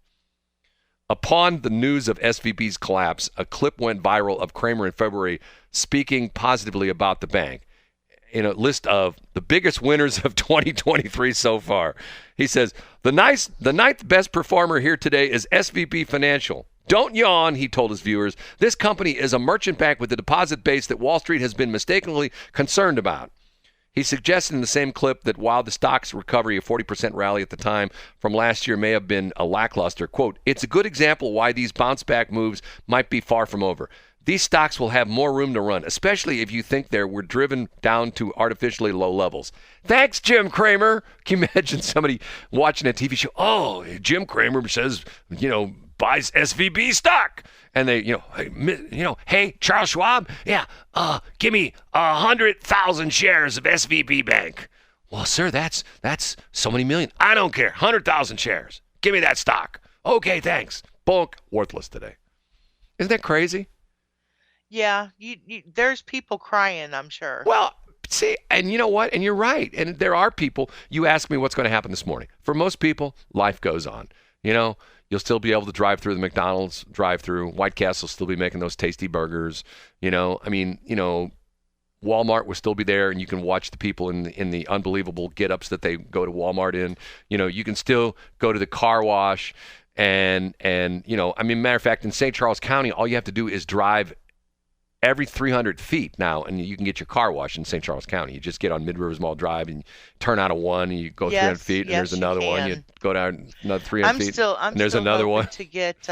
Upon the news of SVB's collapse, a clip went viral of Cramer in February speaking positively about the bank in a list of the biggest winners of 2023 so far. He says, the ninth best performer here today is SVB Financial. Don't yawn, he told his viewers. This company is a merchant bank with a deposit base that Wall Street has been mistakenly concerned about. He suggested in the same clip that while the stock's recovery, a 40% rally at the time from last year, may have been a lackluster, quote, it's a good example why these bounce-back moves might be far from over. These stocks will have more room to run, especially if you think they were driven down to artificially low levels. Thanks, Jim Cramer. Can you imagine somebody watching a TV show? Oh, Jim Cramer says, buys SVB stock. And they, hey, Charles Schwab, give me 100,000 shares of SVB Bank. Well, sir, that's so many million. I don't care. 100,000 shares. Give me that stock. Okay, thanks. Bonk. Worthless today. Isn't that crazy? Yeah, there's people crying, I'm sure. Well, see, and you know what? And you're right. And there are people. You ask me what's going to happen this morning. For most people, life goes on. You'll still be able to drive through the McDonald's drive-through. White Castle will still be making those tasty burgers. Walmart will still be there, and you can watch the people in the unbelievable get-ups that they go to Walmart in. You can still go to the car wash, and matter of fact, in St. Charles County, all you have to do is drive every 300 feet now, and you can get your car washed in St. Charles County. You just get on Mid-Rivers Mall Drive and turn out of one, and you go 300 feet, and there's another one. You go down another 300 feet, and there's another one. To get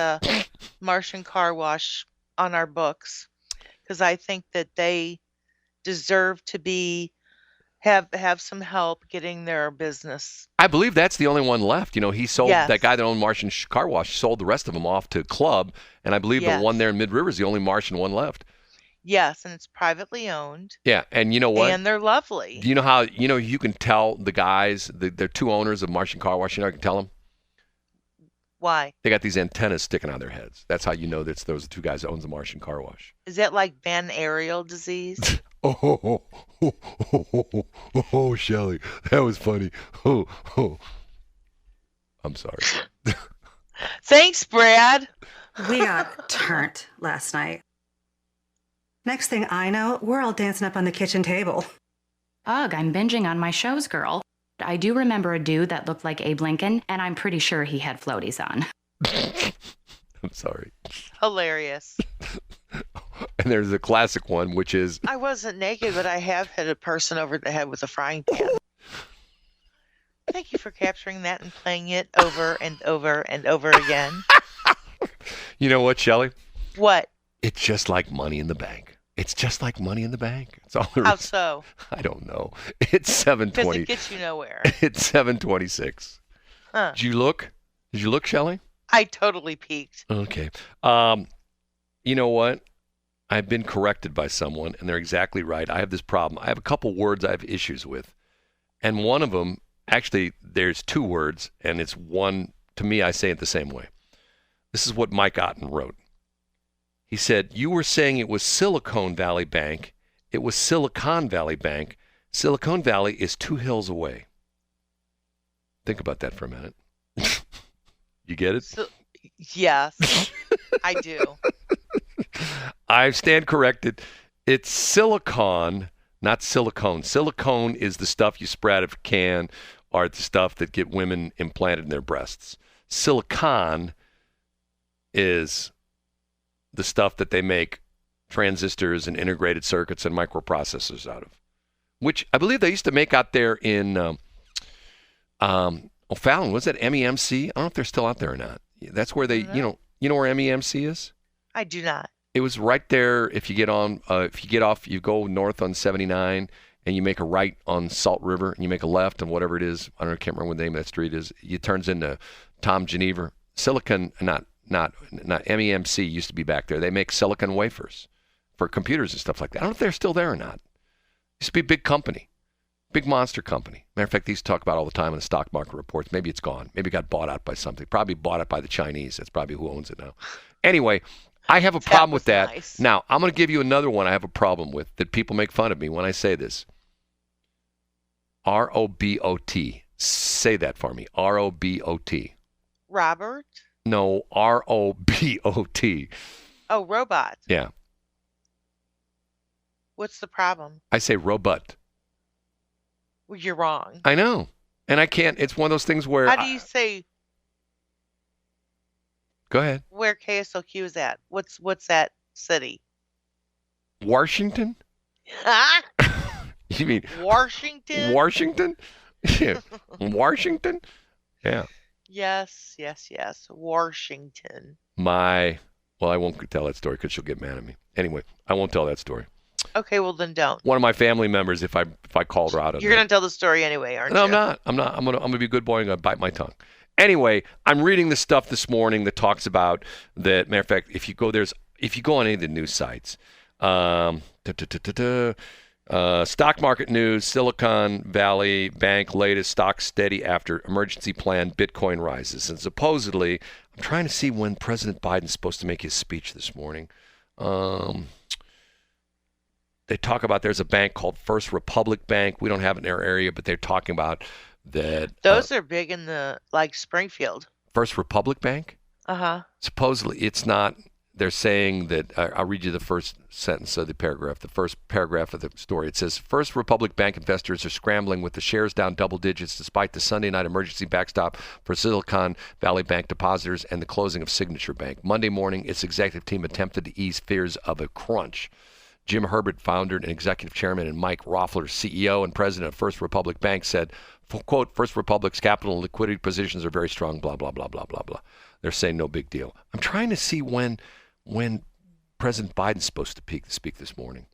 Martian Car Wash on our books, because I think that they deserve to have some help getting their business. I believe that's the only one left. He sold that guy that owned Martian Car Wash, sold the rest of them off to Club, and I believe the one there in Mid-River is the only Martian one left. Yes, and it's privately owned. Yeah, and you know what? And they're lovely. Do you know how, you can tell the guys, they're two owners of Martian Car Wash, you can tell them? Why? They got these antennas sticking out of their heads. That's how you know that those are two guys that owns the Martian Car Wash. Is that like venereal disease? Oh, Shelly, that was funny. Oh. I'm sorry. Thanks, Brad. We got turned last night. Next thing I know, we're all dancing up on the kitchen table. Ugh, I'm binging on my shows, girl. I do remember a dude that looked like Abe Lincoln, and I'm pretty sure he had floaties on. I'm sorry. Hilarious. And there's a classic one, which is... I wasn't naked, but I have hit a person over the head with a frying pan. Thank you for capturing that and playing it over and over and over again. You know what, Shelly? What? It's just like Money in the Bank. It's just like Money in the Bank. It's all there is. How so? I don't know. It's 7:20. Because it gets you nowhere. It's 7:26. Huh. Did you look? Did you look, Shelly? I totally peeked. Okay. You know what? I've been corrected by someone, and they're exactly right. I have this problem. I have a couple words I have issues with. And one of them, actually, there's two words, and it's one, to me, I say it the same way. This is what Mike Otten wrote. He said, you were saying it was Silicon Valley Bank. It was Silicon Valley Bank. Silicon Valley is 2 hills away. Think about that for a minute. You get it? Yes, I do. I stand corrected. It's silicon, not silicone. Silicone is the stuff you spread out of a can or the stuff that get women implanted in their breasts. Silicon is the stuff that they make transistors and integrated circuits and microprocessors out of, which I believe they used to make out there in O'Fallon. Was that MEMC? I don't know if they're still out there or not. That's where they, you know where MEMC is? I do not. It was right there. If you get off, you go north on 79 and you make a right on Salt River and you make a left on whatever it is. I can't remember what the name of that street is. It turns into Tom Geneva. Silicon, not MEMC used to be back there. They make silicon wafers for computers and stuff like that. I don't know if they're still there or not. It used to be a big company, big monster company. Matter of fact, they used to talk about all the time in the stock market reports. Maybe it's gone. Maybe it got bought out by something. Probably bought out by the Chinese. That's probably who owns it now. Anyway, I have a problem with that. Nice. Now, I'm going to give you another one I have a problem with that people make fun of me when I say this. R-O-B-O-T. Say that for me. R-O-B-O-T. Robert? No, R-O-B-O-T. Oh, robot. Yeah. What's the problem? I say robot. Well, you're wrong. I know. And I can't. It's one of those things where... How do you say... Go ahead. Where KSLQ is at? What's that city? Washington? Huh? You mean... Washington? Washington? Yeah. Washington? Yeah. Yes. Washington. Well, I won't tell that story because she'll get mad at me. Anyway, I won't tell that story. Okay, well then don't. One of my family members, if I called her out on You're going to tell the story anyway, aren't you? No, I'm not. I'm gonna be a good boy and gonna bite my tongue. Anyway, I'm reading the stuff this morning that talks about that. Matter of fact, if you go on any of the news sites, stock market news, Silicon Valley Bank latest stock steady after emergency plan, Bitcoin rises. And supposedly, I'm trying to see when President Biden's supposed to make his speech this morning. They talk about there's a bank called First Republic Bank. We don't have it in our area, but they're talking about that. Those are big in the, Springfield. First Republic Bank? Uh-huh. Supposedly it's not. They're saying that, I'll read you the first sentence of the paragraph, the first paragraph of the story. It says, First Republic Bank investors are scrambling with the shares down double digits despite the Sunday night emergency backstop for Silicon Valley Bank depositors and the closing of Signature Bank. Monday morning, its executive team attempted to ease fears of a crunch. Jim Herbert, founder and executive chairman, and Mike Roffler, CEO and president of First Republic Bank, said, quote, First Republic's capital and liquidity positions are very strong, blah, blah, blah, blah, blah, blah. They're saying no big deal. I'm trying to see when President Biden's supposed to speak this morning.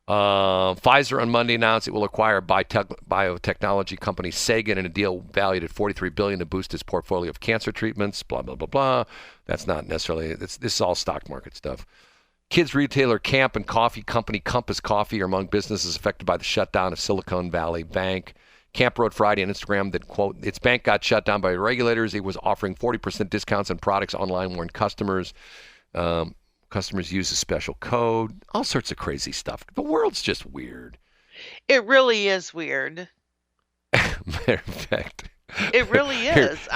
Pfizer on Monday announced it will acquire biotechnology company Sagan in a deal valued at $43 billion to boost its portfolio of cancer treatments, blah, blah, blah, blah. That's not necessarily, this is all stock market stuff. Kids retailer Camp and coffee company Compass Coffee are among businesses affected by the shutdown of Silicon Valley Bank. Camp wrote Friday on Instagram that, quote, its bank got shut down by regulators. It was offering 40% discounts on products online, warned customers. Customers use a special code. All sorts of crazy stuff. The world's just weird. It really is weird. Matter of fact, it really is.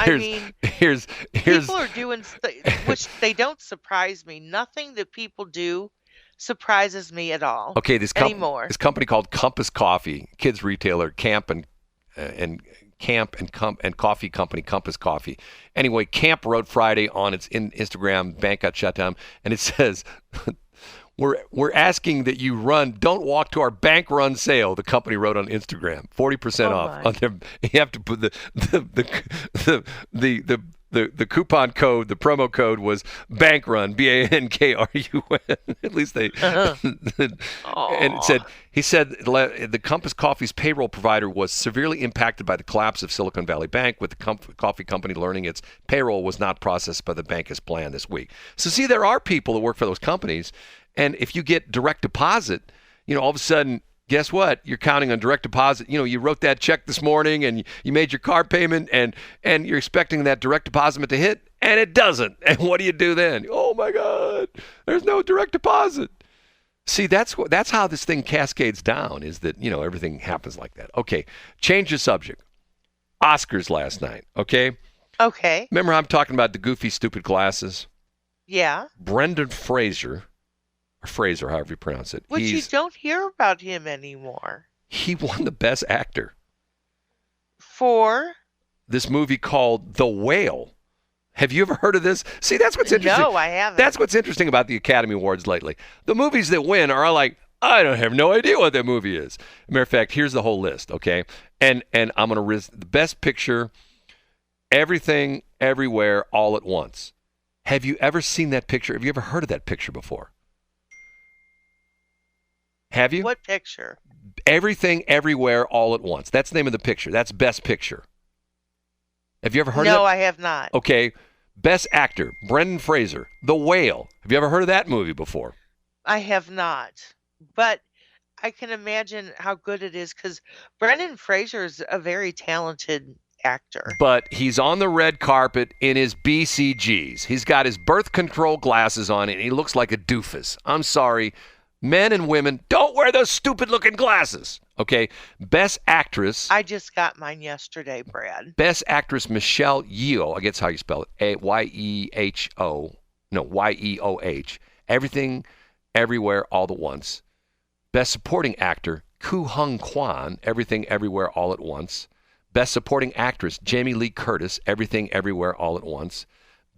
Here's people are doing which they don't surprise me. Nothing that people do surprises me at all. Okay, this anymore. This company called Compass Coffee, kids retailer, camp and coffee company, Compass Coffee. Anyway, Camp wrote Friday on its Instagram, bank got shut down, and it says, we're asking that you don't walk to our bank run sale. The company wrote on Instagram, 40% off. On their, you have to put the coupon code, the promo code was bank run, BANKRUN. At least they, and he said the Compass Coffee's payroll provider was severely impacted by the collapse of Silicon Valley Bank, with the coffee company learning its payroll was not processed by the bank as planned this week. So see, there are people that work for those companies. And if you get direct deposit, all of a sudden, guess what? You're counting on direct deposit. You wrote that check this morning and you made your car payment and you're expecting that direct deposit to hit, and it doesn't. And what do you do then? Oh my God, there's no direct deposit. See, that's how this thing cascades down, is that, everything happens like that. Okay, change the subject. Oscars last night, okay? Okay. Remember how I'm talking about the goofy, stupid glasses? Yeah. Brendan Fraser, however you pronounce it. Which you don't hear about him anymore. He won the Best Actor. For? This movie called The Whale. Have you ever heard of this? See, that's what's interesting. No, I haven't. That's what's interesting about the Academy Awards lately. The movies that win are like, I don't have no idea what that movie is. Matter of fact, here's the whole list, okay? And I'm going to risk the Best Picture, Everything, Everywhere, All at Once. Have you ever seen that picture? Have you ever heard of that picture before? Have you? What picture? Everything, Everywhere, All at Once. That's the name of the picture. That's Best Picture. Have you ever heard of that? No, I have not. Okay. Best Actor, Brendan Fraser, The Whale. Have you ever heard of that movie before? I have not. But I can imagine how good it is, because Brendan Fraser is a very talented actor. But he's on the red carpet in his BCGs. He's got his birth control glasses on, and he looks like a doofus. I'm sorry. Men and women, don't wear those stupid-looking glasses, okay? Best Actress. I just got mine yesterday, Brad. Best Actress Michelle Yeoh. I guess how you spell it. Yeoh. Everything, Everywhere, All at Once. Best Supporting Actor, Koo Hung Kwan. Everything, Everywhere, All at Once. Best Supporting Actress, Jamie Lee Curtis. Everything, Everywhere, All at Once.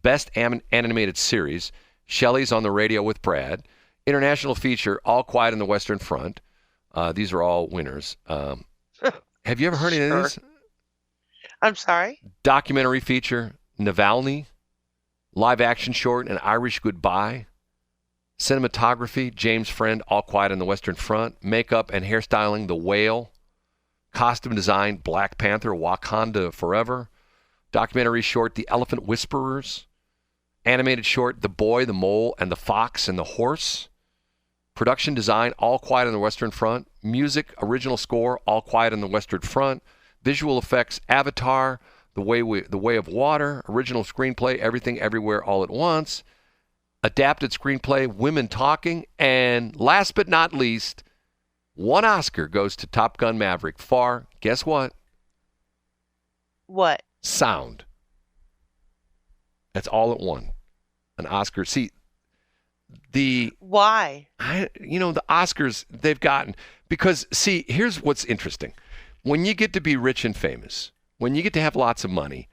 Best Animated Series, Shelley's on the Radio with Brad. International Feature, All Quiet on the Western Front. These are all winners. Have you ever heard of any of these? I'm sorry? Documentary Feature, Navalny. Live Action Short, An Irish Goodbye. Cinematography, James Friend, All Quiet on the Western Front. Makeup and Hairstyling, The Whale. Costume Design, Black Panther, Wakanda Forever. Documentary Short, The Elephant Whisperers. Animated Short, The Boy, the Mole, and the Fox and the Horse. Production Design, All Quiet on the Western Front. Music, Original Score, All Quiet on the Western Front. Visual Effects, Avatar, The Way of Water. Original Screenplay, Everything, Everywhere, All at Once. Adapted Screenplay, Women Talking. And last but not least, one Oscar goes to Top Gun Maverick for, guess what? What? Sound. That's all at one. An Oscar. See, why? The Oscars they've gotten, because see, here's what's interesting. When you get to be rich and famous, when you get to have lots of money,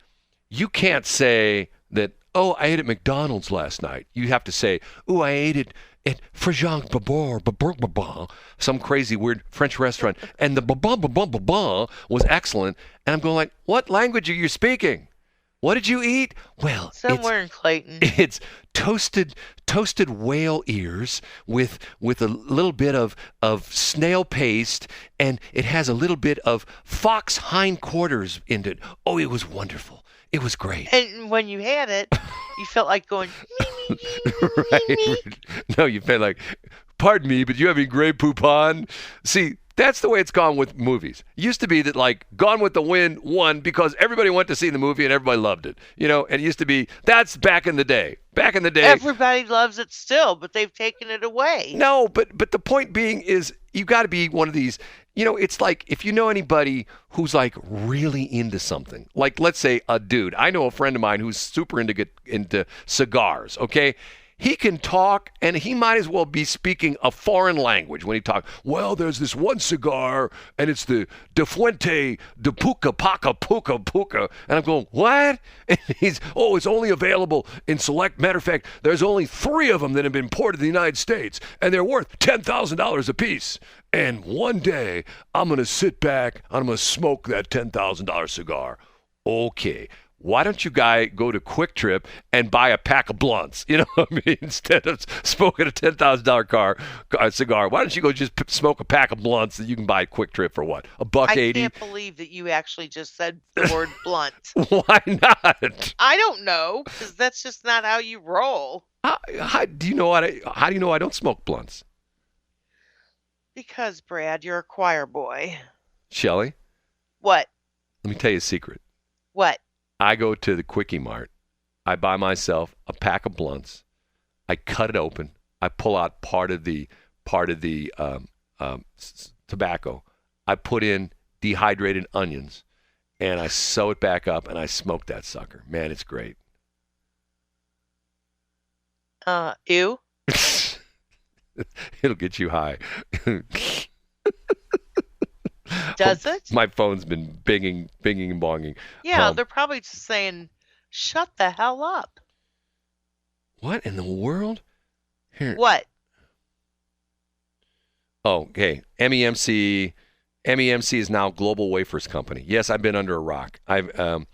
you can't say that, oh, I ate at McDonald's last night. You have to say, oh, I ate it at Frajang Babor, some crazy weird French restaurant, and the ba was excellent. And I'm going like, what language are you speaking? What did you eat? Well, somewhere in Clayton. It's toasted whale ears with a little bit of snail paste, and it has a little bit of fox hindquarters in it. Oh, it was wonderful. It was great. And when you had it, you felt like going, right. No, you felt like, pardon me, but you have any Grey Poupon? See, That's the way it's gone with movies. It used to be that, like, Gone with the Wind won because everybody went to see the movie and everybody loved it. And it used to be, that's back in the day. Back in the day. Everybody loves it still, but they've taken it away. No, but the point being is you got to be one of these, it's like if you know anybody who's like really into something, like let's say a dude. I know a friend of mine who's super into cigars, okay? He can talk, and he might as well be speaking a foreign language when he talks. Well, there's this one cigar, and it's the De Fuente de Puca Paca Puca Puca. And I'm going, what? And it's only available in select. Matter of fact, there's only 3 of them that have been imported to the United States, and they're worth $10,000 a piece. And one day, I'm going to sit back, I'm going to smoke that $10,000 cigar. Okay. Why don't you go to Quick Trip and buy a pack of blunts? You know what I mean? Instead of smoking a $10,000 cigar, why don't you go just smoke a pack of blunts that you can buy at Quick Trip for what? $1.80? I can't believe that you actually just said the word blunt. Why not? I don't know, because that's just not how you roll. How do you know I don't smoke blunts? Because, Brad, you're a choir boy. Shelley? What? Let me tell you a secret. What? I go to the Quickie Mart. I buy myself a pack of blunts. I cut it open. I pull out part of the tobacco. I put in dehydrated onions, and I sew it back up, and I smoke that sucker. Man, it's great. Ew. It'll get you high. Does it? My phone's been binging and bonging. Yeah, they're probably just saying, shut the hell up. What in the world? Here. What? Oh, okay. MEMC is now Global Wafers Company. Yes, I've been under a rock. Hold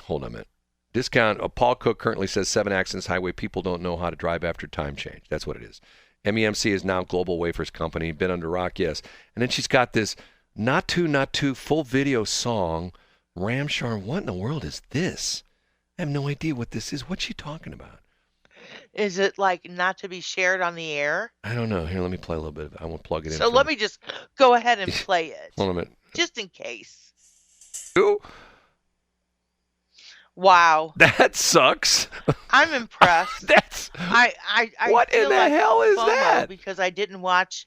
on a minute. Discount. Paul Cook currently says 7 accidents highway. People don't know how to drive after time change. That's what it is. MEMC is now Global Wafers Company. Been under rock, yes. And then she's got this Not Too full video song. Ramshar, what in the world is this? I have no idea what this is. What's she talking about? Is it like not to be shared on the air? I don't know. Here, let me play a little bit of it. I won't plug it in. So let me just go ahead and play it. Hold on a minute. Just in case. Ooh. Wow. That sucks. I'm impressed. I what in the like hell is FOMO that? Because I didn't watch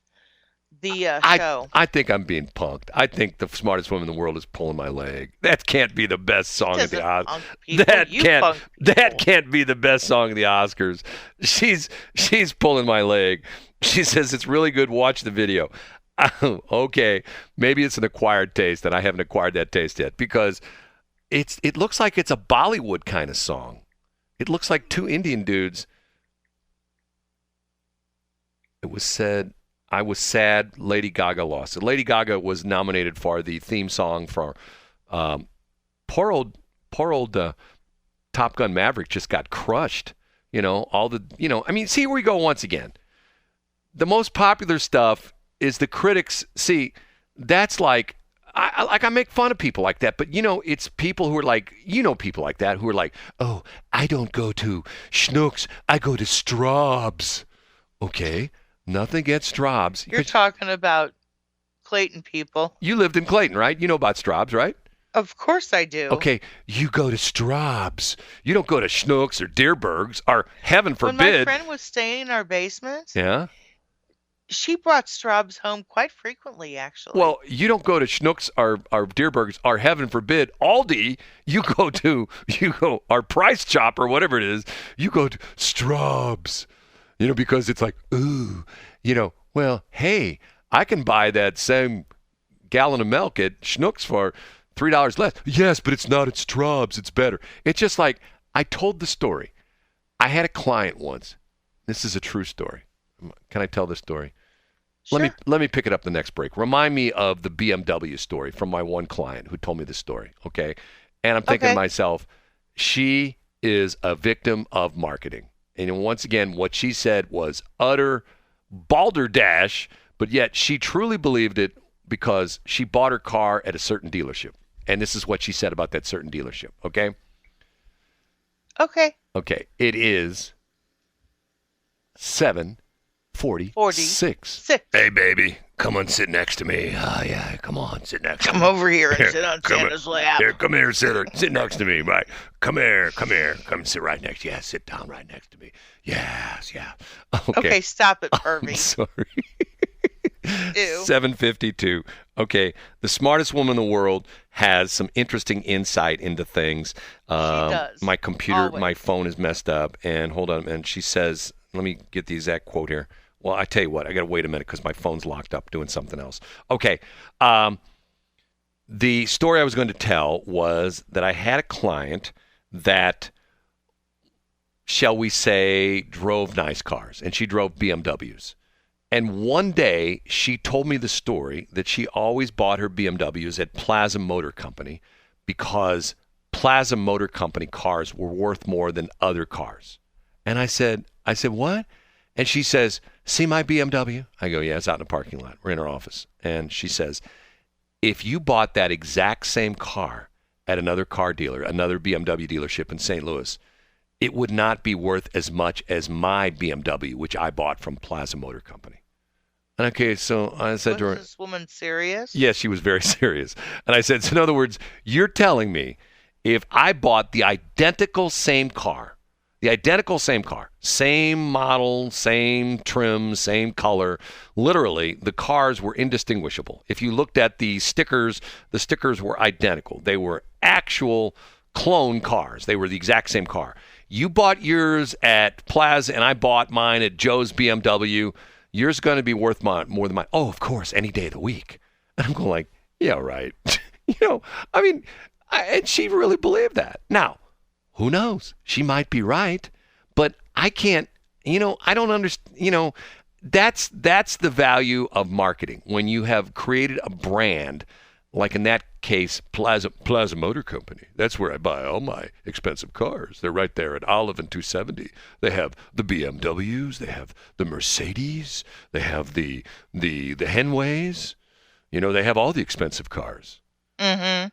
the show. I think I'm being punked. I think the smartest woman in the world is pulling my leg. That can't be the best song of the Oscars. That can't be the best song of the Oscars. She's pulling my leg. She says it's really good. Watch the video. Okay, maybe it's an acquired taste, and I haven't acquired that taste yet because it looks like it's a Bollywood kind of song. It looks like 2 Indian dudes. It was said, I was sad Lady Gaga lost it. Lady Gaga was nominated for the theme song for poor old Top Gun Maverick just got crushed. See, here we go once again. The most popular stuff is the critics. See, that's like, I make fun of people like that, but it's people who are like, people like that who are like, oh, I don't go to Schnucks, I go to Straub's. Okay, nothing against Straub's. You're talking about Clayton people. You lived in Clayton, right? You know about Straub's, right? Of course I do. Okay, you go to Straub's. You don't go to Schnucks or Deerberg's or heaven forbid. When my friend was staying in our basement, yeah, she brought Straub's home quite frequently, actually. Well, you don't go to Schnucks or Deerberg's or heaven forbid Aldi. You go our Price Chopper, whatever it is. You go to Straub's, because it's like, ooh, well, hey, I can buy that same gallon of milk at Schnucks for $3 less. Yes, but it's not at Straub's. It's better. It's just like, I told the story. I had a client once. This is a true story. Can I tell this story? Sure. Let me pick it up the next break. Remind me of the BMW story from my one client who told me this story, okay? And I'm thinking to myself, she is a victim of marketing. And once again, what she said was utter balderdash, but yet she truly believed it because she bought her car at a certain dealership. And this is what she said about that certain dealership, okay? Okay. Okay. It is 7:46. Hey, baby. come on, sit next to me. Oh, yeah, come on, sit next to me. Come over here and sit on Santa's lap. Here, come here, sit next to me. Right. Come here. Come sit right next. Yeah, sit down right next to me. Yes, yeah. Okay, stop it, Irving. I'm sorry. Ew. 7:52. Okay, the smartest woman in the world has some interesting insight into things. She does. My computer, Always. my phone is messed up, and hold on, and she says, let me get the exact quote here. Well, I tell you what, I got to wait a minute because my phone's locked up doing something else. Okay, the story I was going to tell was that I had a client that, shall we say, drove nice cars, and she drove BMWs. And one day, she told me the story that she always bought her BMWs at Plaza Motor Company because Plaza Motor Company cars were worth more than other cars. And I said, what? And she says, see my BMW? I go, yeah, it's out in the parking lot. We're in her office. And she says, if you bought that exact same car at another car dealer, another BMW dealership in St. Louis, it would not be worth as much as my BMW, which I bought from Plaza Motor Company. And okay, so I said to her, Was this woman serious? yes, she was very serious. And I said, so in other words, you're telling me if I bought the identical same car, same model, same trim, same color, literally the cars were indistinguishable. If you looked at the stickers were identical. They were actual clone cars. They were the exact same car. You bought yours at Plaza and I bought mine at Joe's BMW. Yours going to be worth more than mine. Oh, of course, any day of the week. And I'm going like, yeah, right. And she really believed that. Now, who knows? She might be right, but I can't, I don't understand, that's the value of marketing. When you have created a brand, like in that case, Plaza Motor Company. That's where I buy all my expensive cars. They're right there at Olive and 270. They have the BMWs. They have the Mercedes. They have the Henways. They have all the expensive cars. Mm-hmm.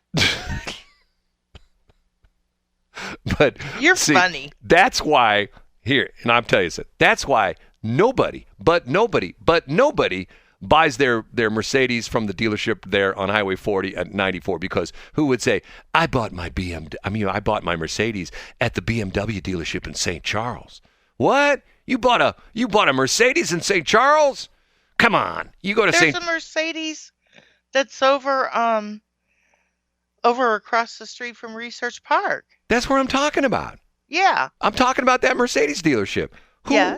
But You're see, funny. That's why here, and I'll tell you something. That's why nobody buys their Mercedes from the dealership there on Highway 40 at 94, because who would say, I bought my Mercedes at the BMW dealership in St. Charles. What? You bought a Mercedes in St. Charles? Come on. You go to There's a Mercedes that's over across the street from Research Park. That's what I'm talking about. Yeah. I'm talking about that Mercedes dealership.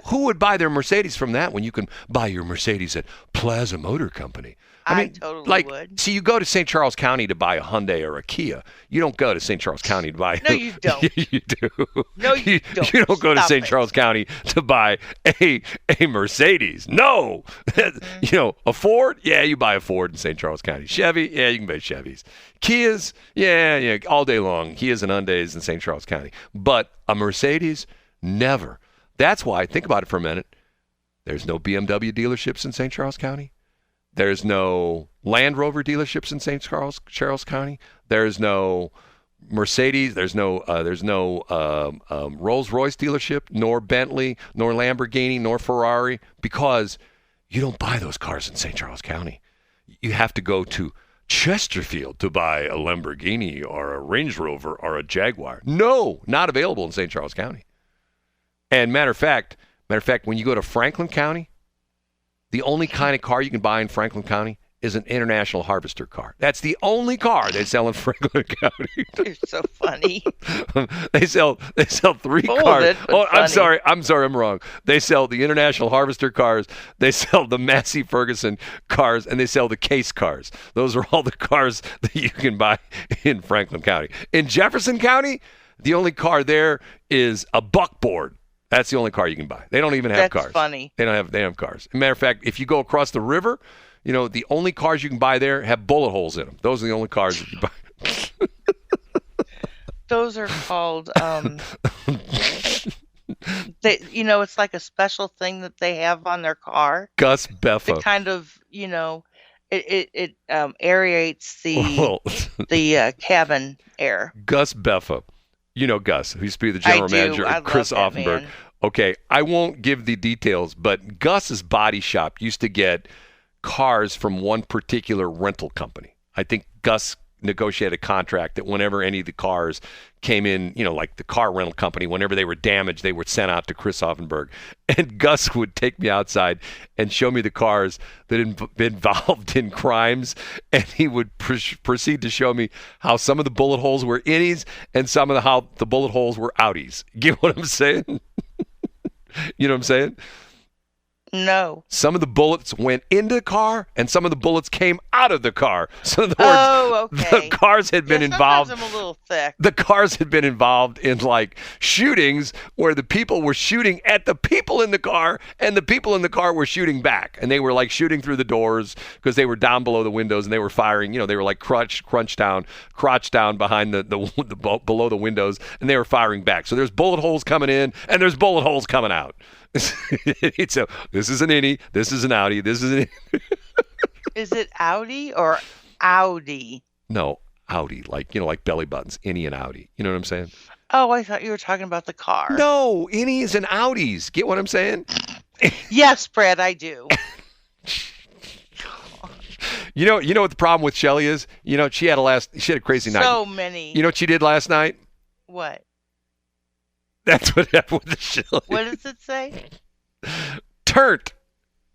Who would buy their Mercedes from that when you can buy your Mercedes at Plaza Motor Company? I totally would. See, you go to St. Charles County to buy a Hyundai or a Kia. You don't go to St. Charles County to buy. No, you don't. You do. No, you don't. You don't go to Stop St. it. Charles County to buy a Mercedes. No. A Ford? Yeah, you buy a Ford in St. Charles County. Chevy? Yeah, you can buy Chevys. Kias? Yeah, all day long. Kias and Hyundais in St. Charles County. But a Mercedes? Never. That's why, think about it for a minute, there's no BMW dealerships in St. Charles County. There's no Land Rover dealerships in St. Charles County. There's no Mercedes. There's no Rolls-Royce dealership, nor Bentley, nor Lamborghini, nor Ferrari, because you don't buy those cars in St. Charles County. You have to go to Chesterfield to buy a Lamborghini or a Range Rover or a Jaguar. No, not available in St. Charles County. And matter of fact, when you go to Franklin County, the only kind of car you can buy in Franklin County is an International Harvester car. That's the only car they sell in Franklin County. You're so funny. They sell 3 cars. Oh, I'm sorry, I'm wrong. They sell the International Harvester cars, they sell the Massey Ferguson cars, and they sell the Case cars. Those are all the cars that you can buy in Franklin County. In Jefferson County, the only car there is a buckboard. That's the only car you can buy. They don't even have cars. That's funny. They don't have cars. As a matter of fact, if you go across the river, the only cars you can buy there have bullet holes in them. Those are the only cars that you buy. Those are called it's like a special thing that they have on their car. Gus Beffa. It kind of, it aerates the cabin air. Gus Beffa. Gus, who used to be the general manager at Chris Offenberg. Okay, I won't give the details, but Gus's body shop used to get cars from one particular rental company. I think Gus negotiated a contract that whenever any of the cars came in, like the car rental company, whenever they were damaged, they were sent out to Chris Hoffenberg. And Gus would take me outside and show me the cars that had been involved in crimes. And he would proceed to show me how some of the bullet holes were innies and how the bullet holes were outies. Get what I'm saying? You know what I'm saying? No. Some of the bullets went into the car, and some of the bullets came out of the car. So in other words, okay. the cars had been involved. Sometimes I'm a little thick. The cars had been involved in like shootings where the people were shooting at the people in the car, and the people in the car were shooting back, and they were like shooting through the doors because they were down below the windows, and they were firing. They were like crotch down behind the below the windows, and they were firing back. So there's bullet holes coming in, and there's bullet holes coming out. So this is an innie, this is an outie, this is an Is it Audi or Audi? No, outie, like belly buttons, innie and outie. You know what I'm saying? Oh, I thought you were talking about the car. No, innies and outies. Get what I'm saying? Yes, Brad, I do. You know what the problem with Shelly is? She had a crazy night. So many. You know what she did last night? What? That's what happened with the Shelly. What does it say? Turnt.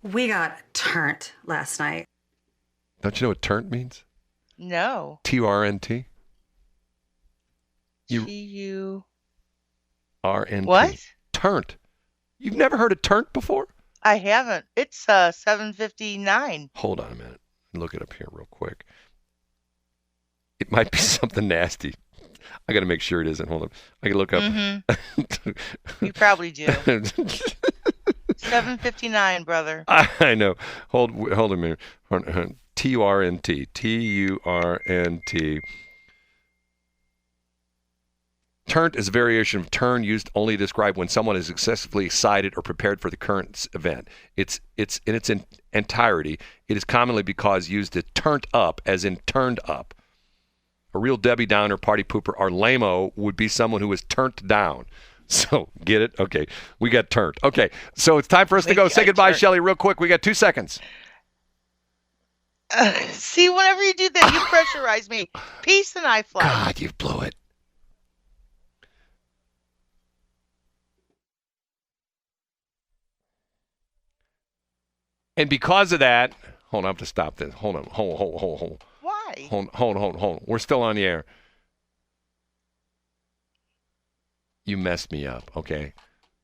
We got turnt last night. Don't you know what turnt means? No. T-U-R-N-T. T-U... R-N-T. What? Turnt. You've never heard of turnt before? I haven't. It's 7:59. Hold on a minute. Look it up here real quick. It might be something nasty. I got to make sure it isn't. Hold on. I can look up. Mm-hmm. You probably do. 7:59, brother. I know. Hold a minute. T-U-R-N-T. T-U-R-N-T. Turnt is a variation of turn used only to describe when someone is excessively excited or prepared for the current event. It's in its entirety. It is commonly used to turnt up, as in turned up. A real Debbie Downer, party pooper, or lame-o would be someone who is turnt down. So, get it? Okay. We got turnt. Okay. So it's time for us to go. Say goodbye, Shelly, real quick. We got 2 seconds. See, whenever you do that, you pressurize me. Peace and I fly. God, you blew it. And because of that, hold on, I have to stop this. Hold on. Hold. Why? Hold. We're still on the air. You messed me up, okay?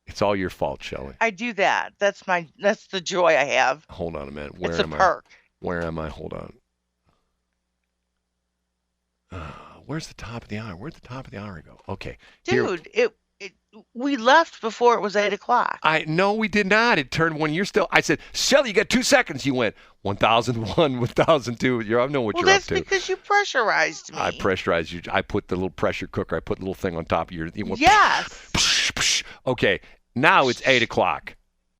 It's all your fault, Shelly. I do that. That's the joy I have. Hold on a minute. It's a perk. Where am I? Hold on. Where's the top of the hour? Where'd the top of the hour go? Okay. Dude, we left before it was 8 o'clock. No, we did not. It turned when you're still. I said, Shelly, you got 2 seconds. You went 1001, 1002. I know what you're up to. Well, that's because you pressurized me. I pressurized you. I put the little pressure cooker. I put the little thing on top of your. Yes. Okay. Now it's 8 o'clock.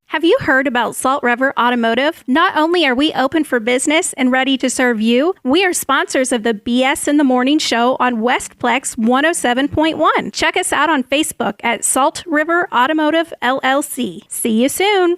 Have you heard about Salt River Automotive? Not only are we open for business and ready to serve you, we are sponsors of the BS in the Morning Show on Westplex 107.1. Check us out on Facebook at Salt River Automotive LLC. See you soon.